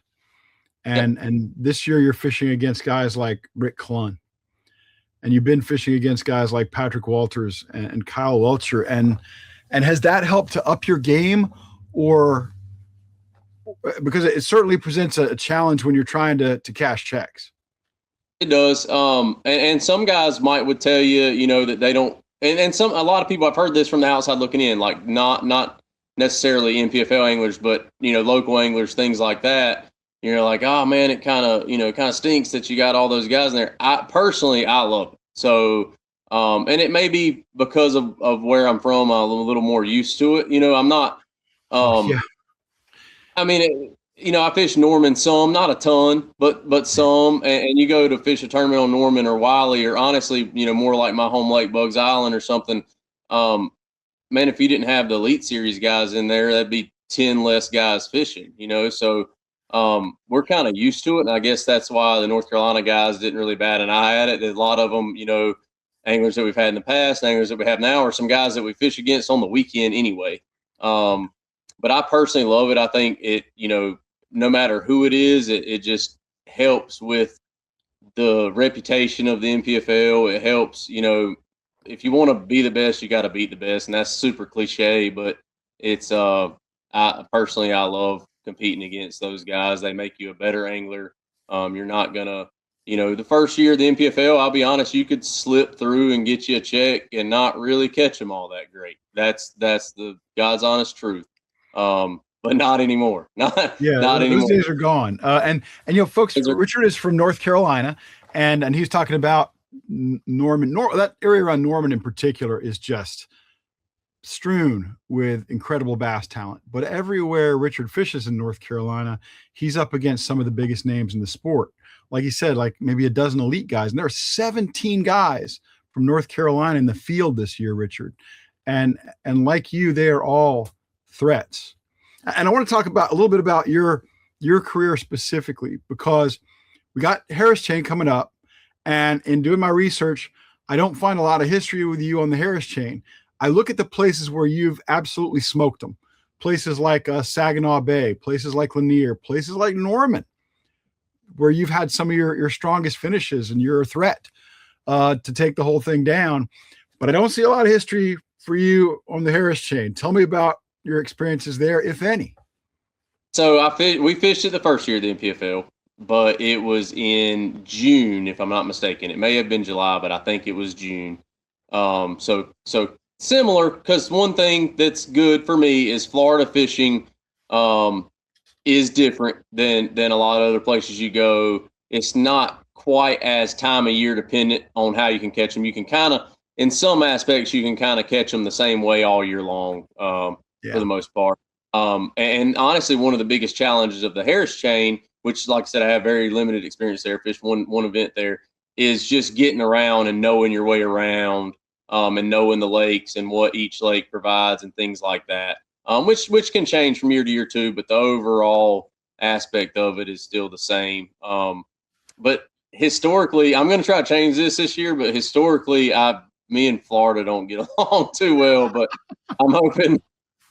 And this year you're fishing against guys like Rick Clunn, and you've been fishing against guys like Patrick Walters and Kyle Welcher. And has that helped to up your game, or because it certainly presents a challenge when you're trying to cash checks? It does. And some guys would tell you, that they don't, and a lot of people, I've heard this from the outside looking in, like not necessarily NPFL anglers, but, local anglers, things like that. you're like, oh man, it kind of stinks that you got all those guys in there. I love it. So, and it may be because of where I'm from, I'm a little more used to it. I'm not, Yeah. I mean, I fish Norman some, not a ton, but some. And you go to fish a tournament on Norman or Wiley, or honestly, more like my home lake, Bugs Island or something. Man, if you didn't have the Elite Series guys in there, that'd be 10 less guys fishing. So we're kind of used to it, and I guess that's why the North Carolina guys didn't really bat an eye at it. A lot of them, anglers that we've had in the past, anglers that we have now, are some guys that we fish against on the weekend anyway. But I personally love it. I think it, no matter who it is, it just helps with the reputation of the NPFL. It helps, if you want to be the best, you got to beat the best, and that's super cliche, but it's I love competing against those guys. They make you a better angler. You're not gonna, the first year of the NPFL, I'll be honest, you could slip through and get you a check and not really catch them all that great. That's the God's honest truth. But not anymore. Not anymore. Those days are gone. And folks, Richard is from North Carolina, and he's talking about Norman. That area around Norman in particular is just strewn with incredible bass talent. But everywhere Richard fishes in North Carolina, he's up against some of the biggest names in the sport. Like he said, like maybe a dozen elite guys, and there are 17 guys from North Carolina in the field this year, Richard. And like you, they are all threats. And I want to talk about a little bit about your career specifically, because we got Harris Chain coming up, and in doing my research, I don't find a lot of history with you on the Harris Chain. I look at the places where you've absolutely smoked them, places like Saginaw Bay, places like Lanier, places like Norman, where you've had some of your strongest finishes and you're a threat to take the whole thing down. But I don't see a lot of history for you on the Harris Chain. Tell me about your experiences there, if any. So we fished it the first year of the NPFL, but it was in June, if I'm not mistaken. It may have been July, but I think it was June. So similar, because one thing that's good for me is Florida fishing is different than a lot of other places you go. It's not quite as time of year dependent on how you can catch them. You can kind of, in some aspects, you can kind of catch them the same way all year long. For the most part. And honestly, one of the biggest challenges of the Harris Chain, which, like I said, I have very limited experience there, fished one event there, is just getting around and knowing your way around, and knowing the lakes and what each lake provides and things like that, which can change from year to year too, but the overall aspect of it is still the same. But historically, I'm going to try to change this year, but historically, me and Florida don't get along too well, but I'm hoping.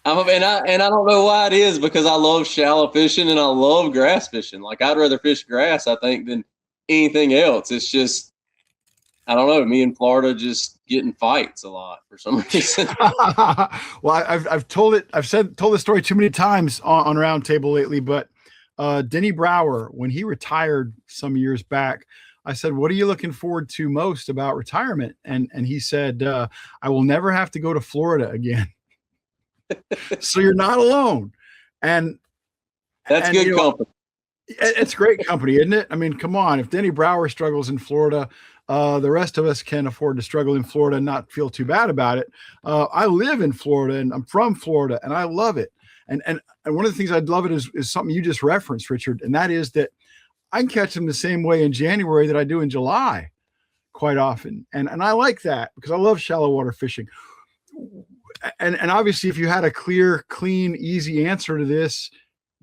And I don't know why it is, because I love shallow fishing and I love grass fishing. Like, I'd rather fish grass, I think, than anything else. It's just, I don't know, me and Florida just get in fights a lot for some reason. Well, I've told the story too many times on Roundtable lately, but Denny Brower, when he retired some years back, I said, what are you looking forward to most about retirement? And he said, I will never have to go to Florida again. So you're not alone. And that's good company. It's great company, isn't it? I mean, come on. If Denny Brower struggles in Florida, the rest of us can afford to struggle in Florida and not feel too bad about it. I live in Florida and I'm from Florida and I love it. And one of the things I'd love it is something you just referenced, Richard. And that is that I can catch them the same way in January that I do in July quite often. And I like that because I love shallow water fishing. And obviously, if you had a clear, clean, easy answer to this,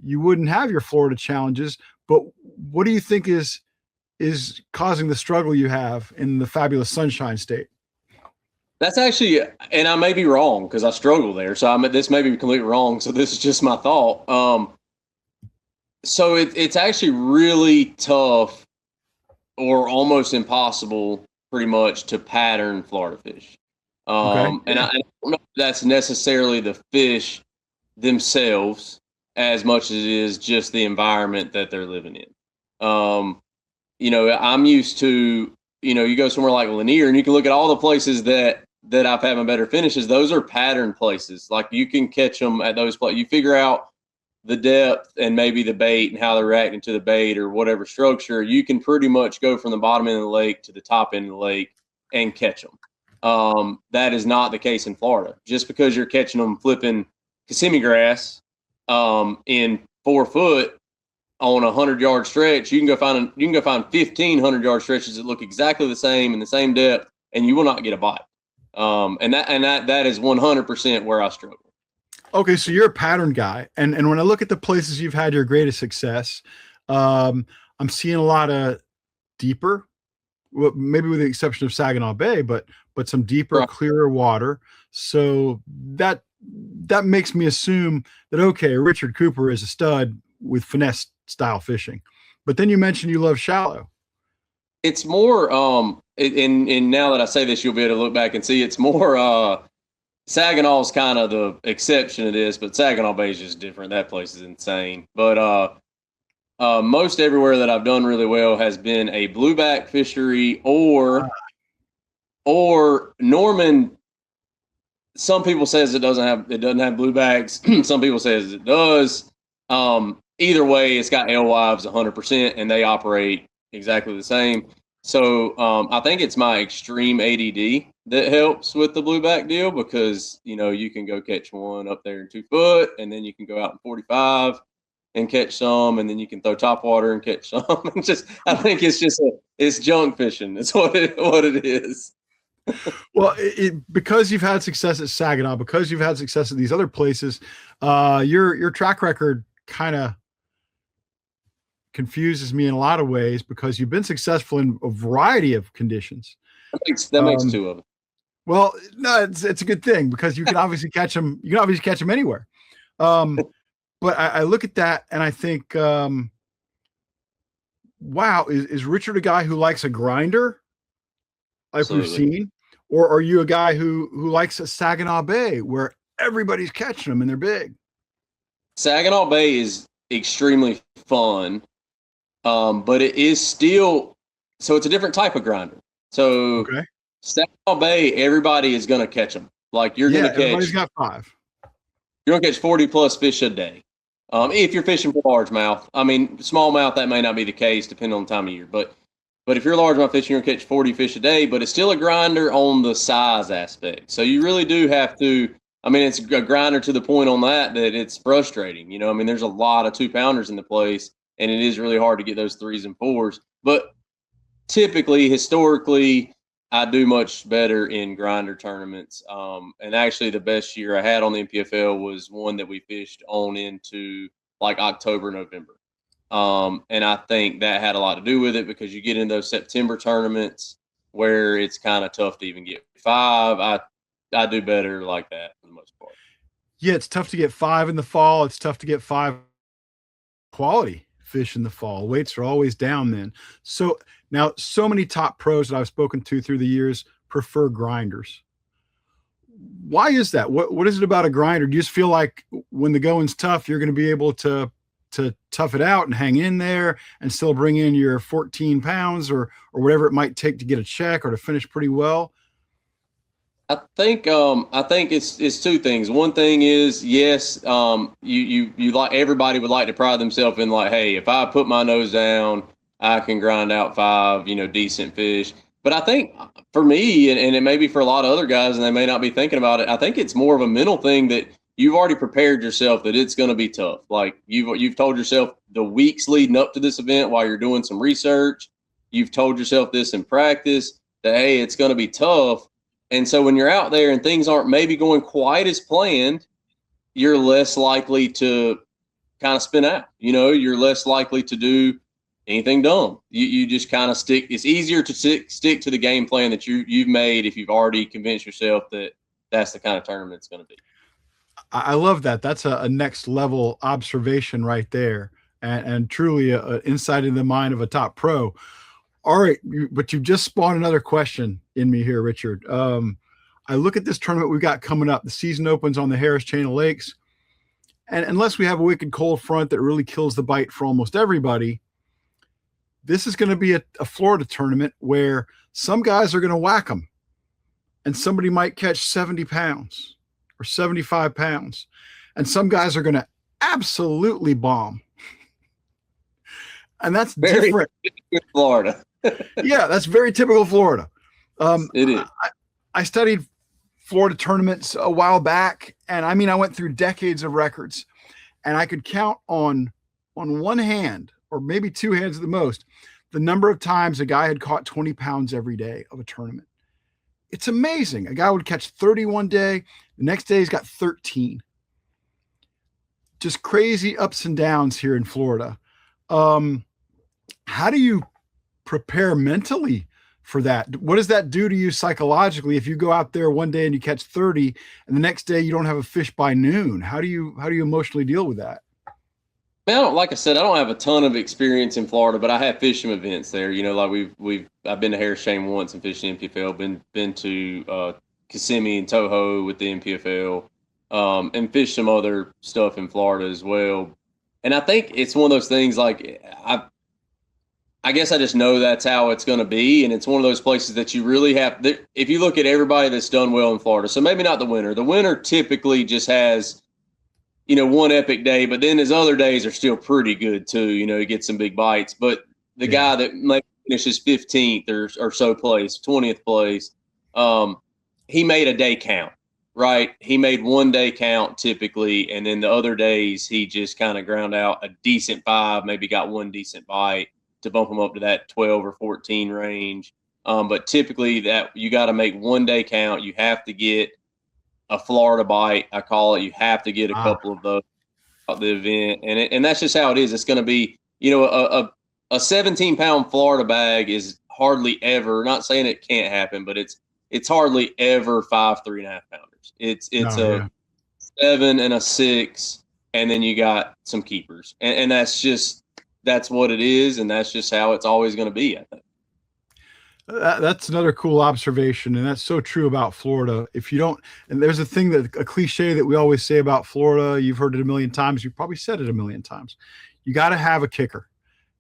you wouldn't have your Florida challenges. But what do you think is causing the struggle you have in the fabulous Sunshine State? That's actually, and I may be wrong because I struggle there. So this may be completely wrong. So this is just my thought. So it's actually really tough or almost impossible, pretty much, to pattern Florida fish. And I don't know if that's necessarily the fish themselves as much as it is just the environment that they're living in. I'm used to, you go somewhere like Lanier and you can look at all the places that I've having better finishes. Those are pattern places. Like, you can catch them at those places. You figure out the depth and maybe the bait and how they're reacting to the bait or whatever structure, you can pretty much go from the bottom end of the lake to the top end of the lake and catch them. That is not the case in Florida. Just because you're catching them flipping Kissimmee grass in 4 foot on a 100-yard stretch, you can go find 1,500-yard stretches that look exactly the same in the same depth, and you will not get a bite. And that is 100% where I struggle. Okay, so you're a pattern guy, and when I look at the places you've had your greatest success, I'm seeing a lot of deeper, well, maybe with the exception of Saginaw Bay, but some deeper, clearer water. So that makes me assume that, okay, Richard Cooper is a stud with finesse style fishing. But then you mentioned you love shallow. It's more, and now that I say this, you'll be able to look back and see it's more, Saginaw's kind of the exception to this, but Saginaw Bay is just different. That place is insane. But most everywhere that I've done really well has been a blueback fishery or Norman. Some people says it doesn't have bluebacks. Some people says it does. Either way, it's got alewives 100%, and they operate exactly the same. So I think it's my extreme ADD that helps with the blueback deal, because you can go catch one up there in 2 foot, and then you can go out in 45 and catch some, and then you can throw topwater and catch some. I think it's junk fishing. That's what it is. Well, because you've had success at Saginaw, because you've had success at these other places, your track record kind of confuses me in a lot of ways, because you've been successful in a variety of conditions. That makes 2 of them. Well, no, it's a good thing, because you can obviously catch them. You can obviously catch them anywhere. But I look at that and I think, wow, is Richard a guy who likes a grinder, like Absolutely. we've seen, or are you a guy who likes a Saginaw Bay where everybody's catching them and they're big? Saginaw Bay is extremely fun, but it is still, so it's a different type of grinder. So Okay. Saginaw Bay, everybody is going to catch them. Like everybody's got 5. You're going to catch 40 plus fish a day. If you're fishing for largemouth. I mean, smallmouth, that may not be the case depending on the time of year, but if you're largemouth fishing, you're going to catch 40 fish a day, but it's still a grinder on the size aspect. So you really do have to, it's a grinder to the point on that it's frustrating. There's a lot of 2-pounders in the place, and it is really hard to get those 3s and 4s. But typically, historically, I do much better in grinder tournaments. And actually, the best year I had on the NPFL was one that we fished on into like October, November. And I think that had a lot to do with it, because you get in those September tournaments where it's kind of tough to even get 5. I do better like that for the most part. Yeah, it's tough to get 5 in the fall. It's tough to get 5 quality fish in the fall. Weights are always down then. So now, so many top pros that I've spoken to through the years prefer grinders. Why is that? What is it about a grinder? Do you just feel like when the going's tough, you're going to be able to tough it out and hang in there and still bring in your 14 pounds or whatever it might take to get a check or to finish pretty well? I think it's 2 things. One thing is, yes, you like, everybody would like to pride themselves in, like, hey, if I put my nose down, I can grind out 5, decent fish. But I think for me, and it may be for a lot of other guys, and they may not be thinking about it, I think it's more of a mental thing that you've already prepared yourself that it's going to be tough. Like you've told yourself the weeks leading up to this event while you're doing some research, you've told yourself this in practice that, hey, it's going to be tough. And so when you're out there and things aren't maybe going quite as planned, you're less likely to kind of spin out. You're less likely to do anything dumb. You just kind of stick. It's easier to stick to the game plan that you've made if you've already convinced yourself that that's the kind of tournament it's going to be. I love that. That's a next level observation right there, and truly an insight in the mind of a top pro. All right, but you've just spawned another question in me here, Richard. I look at this tournament we've got coming up. The season opens on the Harris Chain of Lakes, and unless we have a wicked cold front that really kills the bite for almost everybody, this is going to be a Florida tournament where some guys are going to whack them, and somebody might catch 70 pounds or 75 pounds, and some guys are going to absolutely bomb. And that's Very different. good Florida. Yeah, that's very typical Florida. It is. I studied Florida tournaments a while back, and I mean, I went through decades of records, and I could count on one hand, or maybe two hands at the most, the number of times a guy had caught 20 pounds every day of a tournament. It's amazing. A guy would catch 30 one day, the next day he's got 13. Just crazy ups and downs here in Florida. How do you prepare mentally for that? What does that do to you psychologically if you go out there one day and you catch 30 and the next day you don't have a fish by noon? How do you emotionally deal with that? Man, like I said, I don't have a ton of experience in Florida, but I have fishing events there. You know, like I've been to Harris Chain once and fished the NPFL. Been to Kissimmee and Toho with the NPFL, and fished some other stuff in Florida as well. And I think it's one of those things. Like I guess I just know that's how it's going to be, and it's one of those places that you really have. If you look at everybody that's done well in Florida, so maybe not the winner. The winner typically just has, you know, one epic day, but then his other days are still pretty good too. You know, he gets some big bites. But the guy that maybe finishes 15th or so place, 20th place, he made a day count, right? He made one day count typically, and then the other days he just kind of ground out a decent 5, maybe got one decent bite to bump him up to that 12 or 14 range. But typically that you got to make one day count. You have to get a Florida bite, I call it. You have to get a couple of those at the event, and that's just how it is. It's going to be, you know, a 17-pound Florida bag is hardly ever. Not saying it can't happen, but it's hardly ever 5 3.5 pounders. It's a 7 and a 6, and then you got some keepers, and that's what it is, and that's just how it's always going to be, I think. That's another cool observation, and that's so true about Florida. If you don't, and there's a cliche that we always say about Florida, you've heard it a million times, you've probably said it a million times. You got to have a kicker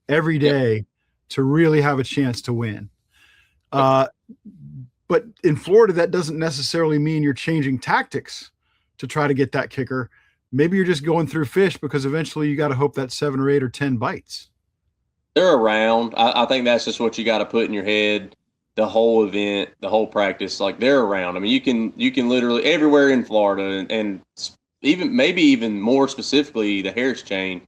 every day to really have a chance to win. But in Florida, that doesn't necessarily mean you're changing tactics to try to get that kicker. Maybe you're just going through fish because eventually you got to hope that 7 or 8 or 10 bites. They're around. I think that's just what you got to put in your head. The whole event, the whole practice, like they're around. I mean, you can literally everywhere in Florida, and even more specifically the Harris Chain.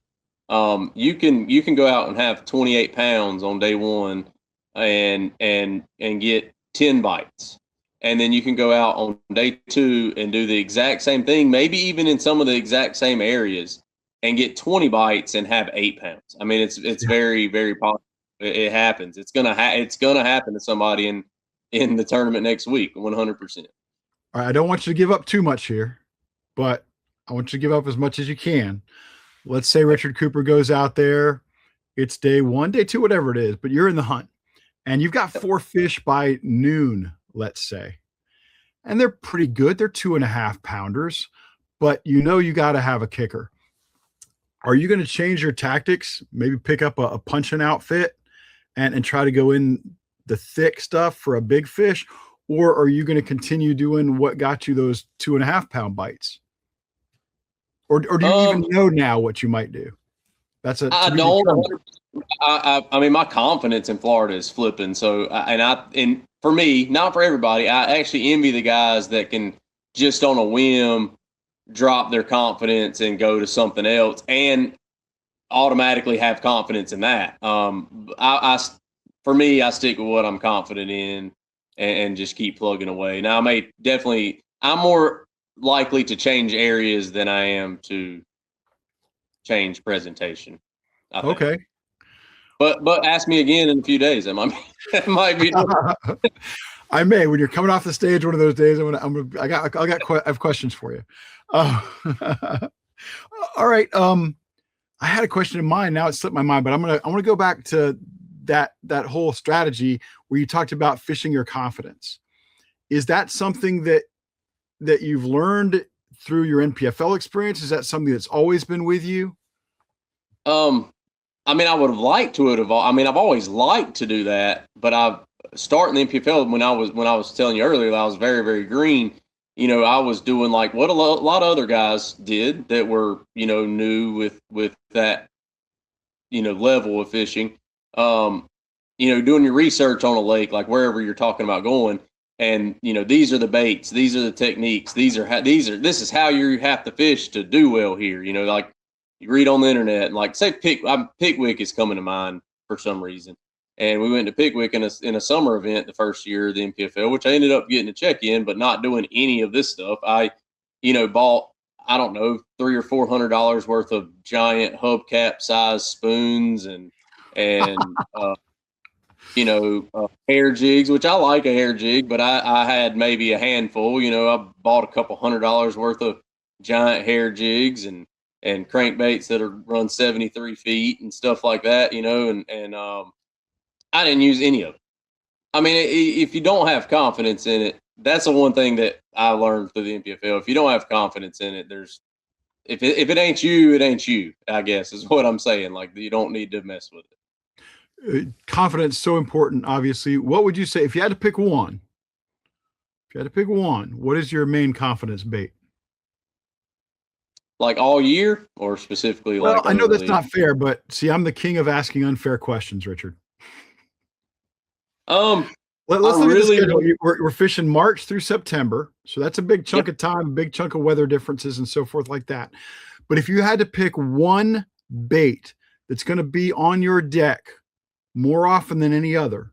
You can go out and have 28 pounds on day one, and get 10 bites, and then you can go out on day 2 and do the exact same thing, maybe even in some of the exact same areas, and get 20 bites and have 8 pounds. I mean, it's very, very possible. It happens. It's gonna happen to somebody in the tournament next week, 100%. All right, I don't want you to give up too much here, but I want you to give up as much as you can. Let's say Richard Cooper goes out there. It's day 1, day 2, whatever it is, but you're in the hunt, and you've got 4 fish by noon, let's say, and they're pretty good. They're 2.5 pounders, but you know you got to have a kicker. Are you going to change your tactics? Maybe pick up a punching outfit and try to go in the thick stuff for a big fish? Or are you going to continue doing what got you those 2.5 pound bites? Or do you even know now what you might do? I don't. I mean, my confidence in Florida is flipping. So, and for me, not for everybody, I actually envy the guys that can just on a whim drop their confidence and go to something else and automatically have confidence in that. For me, I stick with what I'm confident in and just keep plugging away. Now, I'm more likely to change areas than I am to change presentation. Okay. But ask me again in a few days. It might be. I may, when you're coming off the stage one of those days, I have questions for you. All right. I had a question in mind. Now it slipped my mind, but I'm gonna go back to that whole strategy where you talked about fishing your confidence. Is that something that you've learned through your NPFL experience? Is that something that's always been with you? I mean, I would have liked to have. I mean, I've always liked to do that, but I've starting the NPFL when I was telling you earlier, I was very, very green. I was doing like what a lot of other guys did that were, new with that, level of fishing. Um, doing your research on a lake, like wherever you're talking about going, and these are the baits, these are the techniques, this is how you have to fish to do well here. Like you read on the internet, and like say Pickwick is coming to mind for some reason, and we went to Pickwick in a summer event the first year of the NPFL, which I ended up getting a check in, but not doing any of this stuff. I, bought, I don't know, $300 or $400 worth of giant hubcap size spoons and hair jigs, which I like a hair jig, but I had maybe a handful. I bought a couple $100 worth of giant hair jigs and crankbaits that are run 73 feet and stuff like that, and I didn't use any of it. I mean, if you don't have confidence in it, that's the one thing that I learned through the NPFL. If you don't have confidence in it, if it ain't you, it ain't you, I guess is what I'm saying. Like you don't need to mess with it. Confidence so important, obviously. What would you say if you had to pick one? If you had to pick one, what is your main confidence bait? Like all year, or specifically? Well, like I know that's not fair, but see, I'm the king of asking unfair questions, Richard. Let's look at the schedule. We're fishing March through September, so that's a big chunk of time, a big chunk of weather differences and so forth like that. But if you had to pick one bait that's going to be on your deck more often than any other,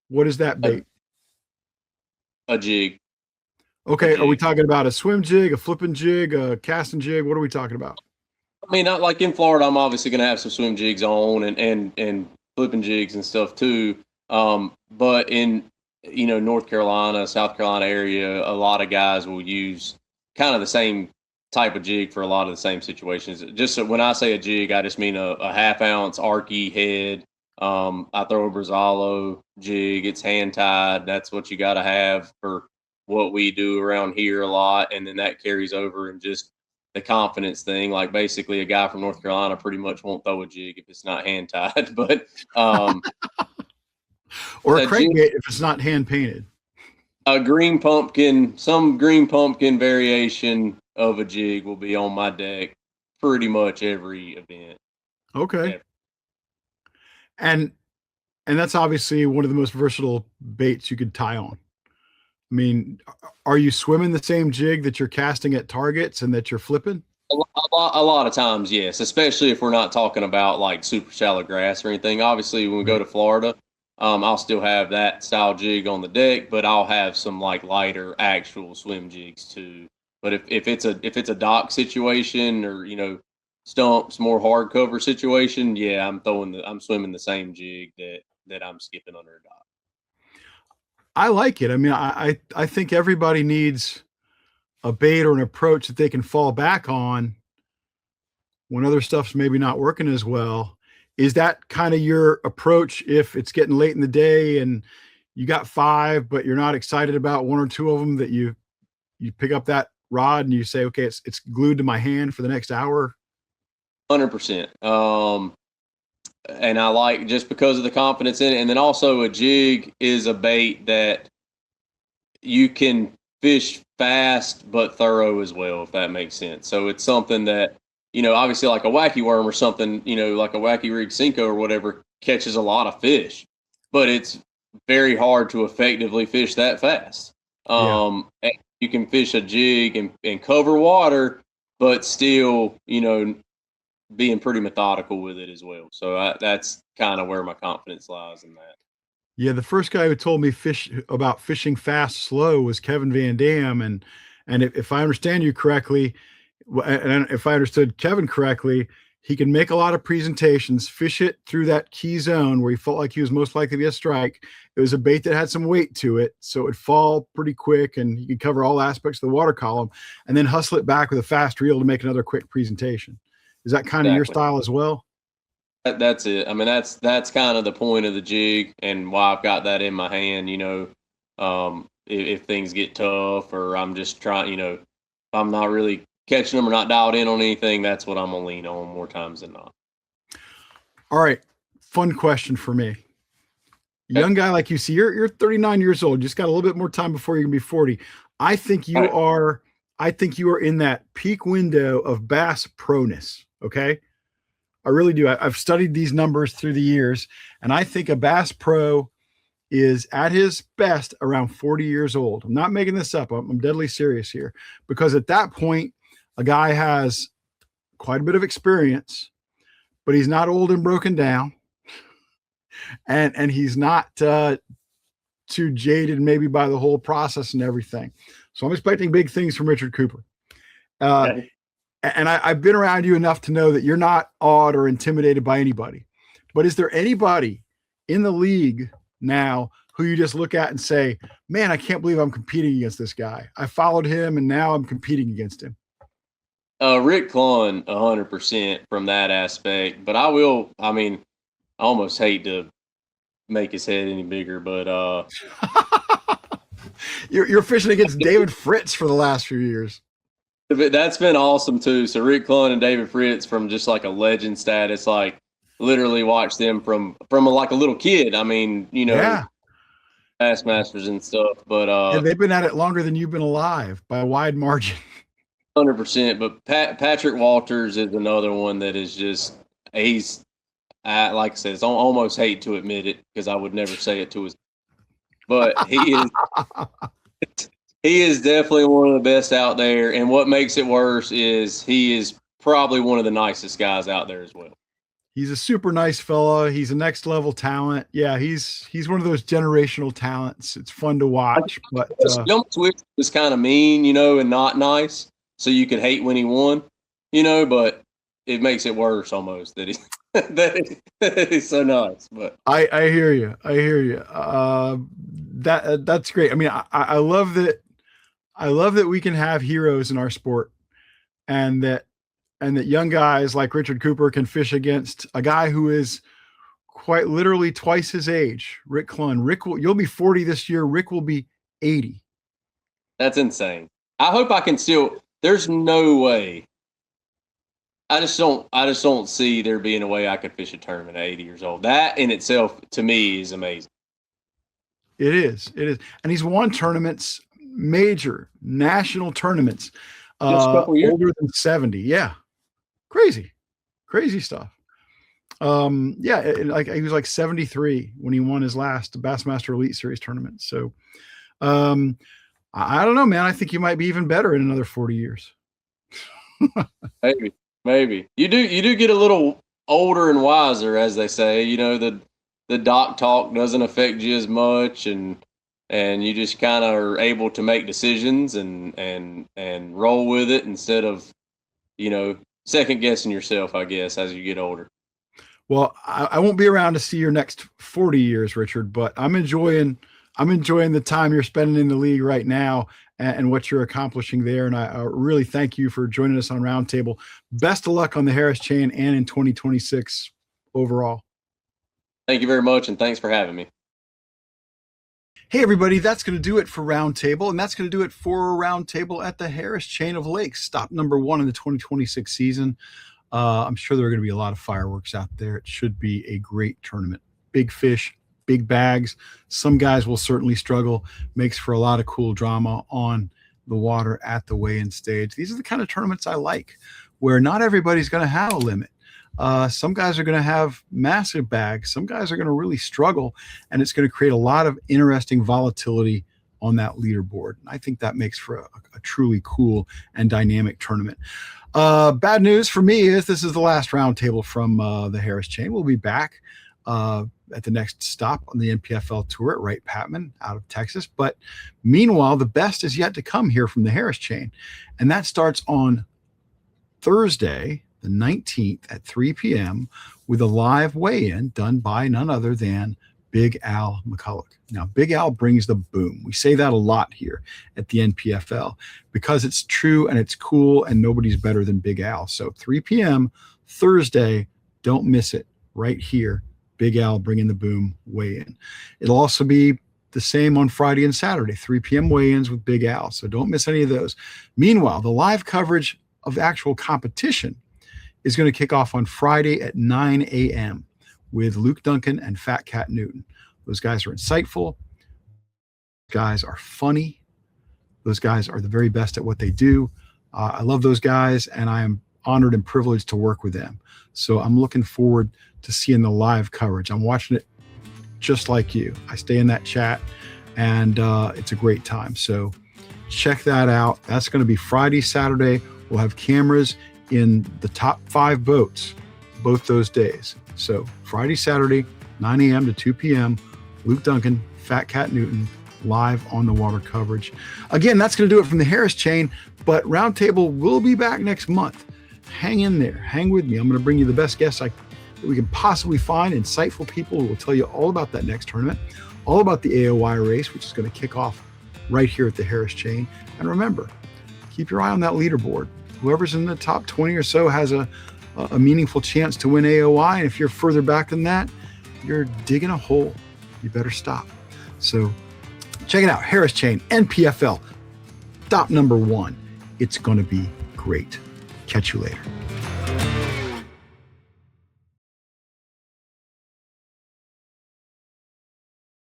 what is that bait? A jig. Okay, are we talking about a swim jig, a flipping jig, a casting jig? What are we talking about? I mean, not like in Florida, I'm obviously going to have some swim jigs on and flipping jigs and stuff too. But in North Carolina, South Carolina area, a lot of guys will use kind of the same type of jig for a lot of the same situations. Just so when I say a jig, I just mean a half-ounce Arky head. I throw a Brazalo jig. It's hand tied. That's what you got to have for what we do around here a lot. And then that carries over and just the confidence thing. Like basically a guy from North Carolina pretty much won't throw a jig if it's not hand tied, but, or a crankbait if it's not hand painted. Some green pumpkin variation of a jig will be on my deck pretty much every event. Okay. And that's obviously one of the most versatile baits you could tie on. I mean, are you swimming the same jig that you're casting at targets and that you're flipping? A lot of times, yes, especially if we're not talking about like super shallow grass or anything. Obviously, when we go to Florida, I'll still have that style jig on the deck, but I'll have some like lighter actual swim jigs too. But if it's a dock situation or stumps, more hardcover situation, yeah, I'm swimming the same jig that I'm skipping under a dock. I like it. I mean, I think everybody needs a bait or an approach that they can fall back on when other stuff's maybe not working as well. Is that kind of your approach if it's getting late in the day and you got 5, but you're not excited about 1 or 2 of them, that you pick up that rod and you say, okay, it's glued to my hand for the next hour? 100%. And I like, just because of the confidence in it. And then also a jig is a bait that you can fish fast but thorough as well, if that makes sense. So it's something that, obviously like a wacky worm or something, like a wacky rig Cinco or whatever, catches a lot of fish, but it's very hard to effectively fish that fast. And you can fish a jig and cover water, but still, being pretty methodical with it as well. So that's kind of where my confidence lies in that. Yeah, the first guy who told me about fishing fast, slow was Kevin Van Dam, and if I understand you correctly, and if I understood Kevin correctly, he can make a lot of presentations, fish it through that key zone where he felt like he was most likely to get a strike. It was a bait that had some weight to it, so it'd fall pretty quick, and he could cover all aspects of the water column, and then hustle it back with a fast reel to make another quick presentation. Is that kind of your style as well? That's it. I mean, that's kind of the point of the jig and why I've got that in my hand. If things get tough or I'm just trying, if I'm not really catching them or not dialed in on anything, that's what I'm gonna lean on more times than not. All right, fun question for me. young guy like you. See, you're 39 years old. Just got a little bit more time before you can be 40. I think you are. I think you are in that peak window of bass proness. Okay, I really do. I've studied these numbers through the years, and I think a bass pro is at his best around 40 years old. I'm not making this up. I'm deadly serious here, because at that point, a guy has quite a bit of experience, but he's not old and broken down, and he's not too jaded maybe by the whole process and everything. So I'm expecting big things from Richard Cooper. Okay. And I've been around you enough to know that you're not awed or intimidated by anybody. But is there anybody in the league now who you just look at and say, man, I can't believe I'm competing against this guy. I followed him and now I'm competing against him? Rick Clunn, 100% from that aspect. But I almost hate to make his head any bigger, but you're fishing against David Fritz for the last few years. That's been awesome too. So Rick Clunn and David Fritz, from just like a legend status, like literally watched them from like a little kid. I mean, Yeah. Bassmasters and stuff. But Yeah, they've been at it longer than you've been alive by a wide margin. 100%. But Patrick Walters is another one that is just like I said, it's almost hate to admit it because I would never say it to his. But he is definitely one of the best out there. And what makes it worse is he is probably one of the nicest guys out there as well. He's a super nice fella. He's a next level talent. Yeah, he's one of those generational talents. It's fun to watch. But Jump Switch was kind of mean, and not nice. So you could hate when he won, but it makes it worse almost that he's so nice. But I hear you. I hear you. That's great. I mean, I love that. I love that we can have heroes in our sport, and that young guys like Richard Cooper can fish against a guy who is quite literally twice his age, Rick Clunn. You'll be 40 this year. Rick will be 80. That's insane. I hope I can still. There's no way. I just don't see there being a way I could fish a tournament at 80 years old. That in itself, to me, is amazing. It is. And he's won tournaments, major national tournaments, older than 70. Yeah. Crazy stuff. Like he was like 73 when he won his last Bassmaster Elite Series tournament. So, I don't know, man. I think you might be even better in another 40 years. Maybe you do get a little older and wiser, as they say. The doc talk doesn't affect you as much, and you just kind of are able to make decisions and roll with it instead of second guessing yourself, I guess, as you get older. Well, I won't be around to see your next 40 years, Richard, but I'm enjoying the time you're spending in the league right now and what you're accomplishing there. And I really thank you for joining us on Roundtable. Best of luck on the Harris Chain and in 2026 overall. Thank you very much, and thanks for having me. Hey, everybody, that's going to do it for Roundtable, and that's going to do it for Roundtable at the Harris Chain of Lakes, stop number 1 in the 2026 season. I'm sure there are going to be a lot of fireworks out there. It should be a great tournament. Big fish, big bags. Some guys will certainly struggle. Makes for a lot of cool drama on the water at the weigh-in stage. These are the kind of tournaments I like, where not everybody's going to have a limit. Some guys are going to have massive bags. Some guys are going to really struggle, and it's going to create a lot of interesting volatility on that leaderboard. And I think that makes for a truly cool and dynamic tournament. Bad news for me is this is the last Roundtable from the Harris Chain. We'll be back at the next stop on the NPFL Tour at Wright-Patman out of Texas. But meanwhile, the best is yet to come here from the Harris Chain. And that starts on Thursday, the 19th at 3 p.m. with a live weigh-in done by none other than Big Al McCulloch. Now, Big Al brings the boom. We say that a lot here at the NPFL because it's true and it's cool and nobody's better than Big Al. So 3 p.m. Thursday, don't miss it right here. Big Al bringing the boom weigh-in. It'll also be the same on Friday and Saturday, 3 p.m. weigh-ins with Big Al. So don't miss any of those. Meanwhile, the live coverage of actual competition is going to kick off on Friday at 9 a.m. with Luke Duncan and Fat Cat Newton. Those guys are insightful. Those guys are funny. Those guys are the very best at what they do. I love those guys, and I am honored and privileged to work with them. So I'm looking forward to seeing the live coverage. I'm watching it just like you. I stay in that chat, and it's a great time. So check that out. That's going to be Friday, Saturday. We'll have cameras in the top 5 boats both those days. So Friday, Saturday, 9 a.m. to 2 p.m. Luke Duncan, Fat Cat Newton, live on the water coverage. Again, that's going to do it from the Harris Chain, but Roundtable will be back next month. Hang in there. Hang with me. I'm going to bring you the best guests that we can possibly find, insightful people who will tell you all about that next tournament, all about the AOY race, which is going to kick off right here at the Harris Chain. And remember, keep your eye on that leaderboard. Whoever's in the top 20 or so has a meaningful chance to win AOY. And if you're further back than that, you're digging a hole. You better stop. So check it out. Harris Chain, NPFL, Stop #1. It's going to be great. Catch you later.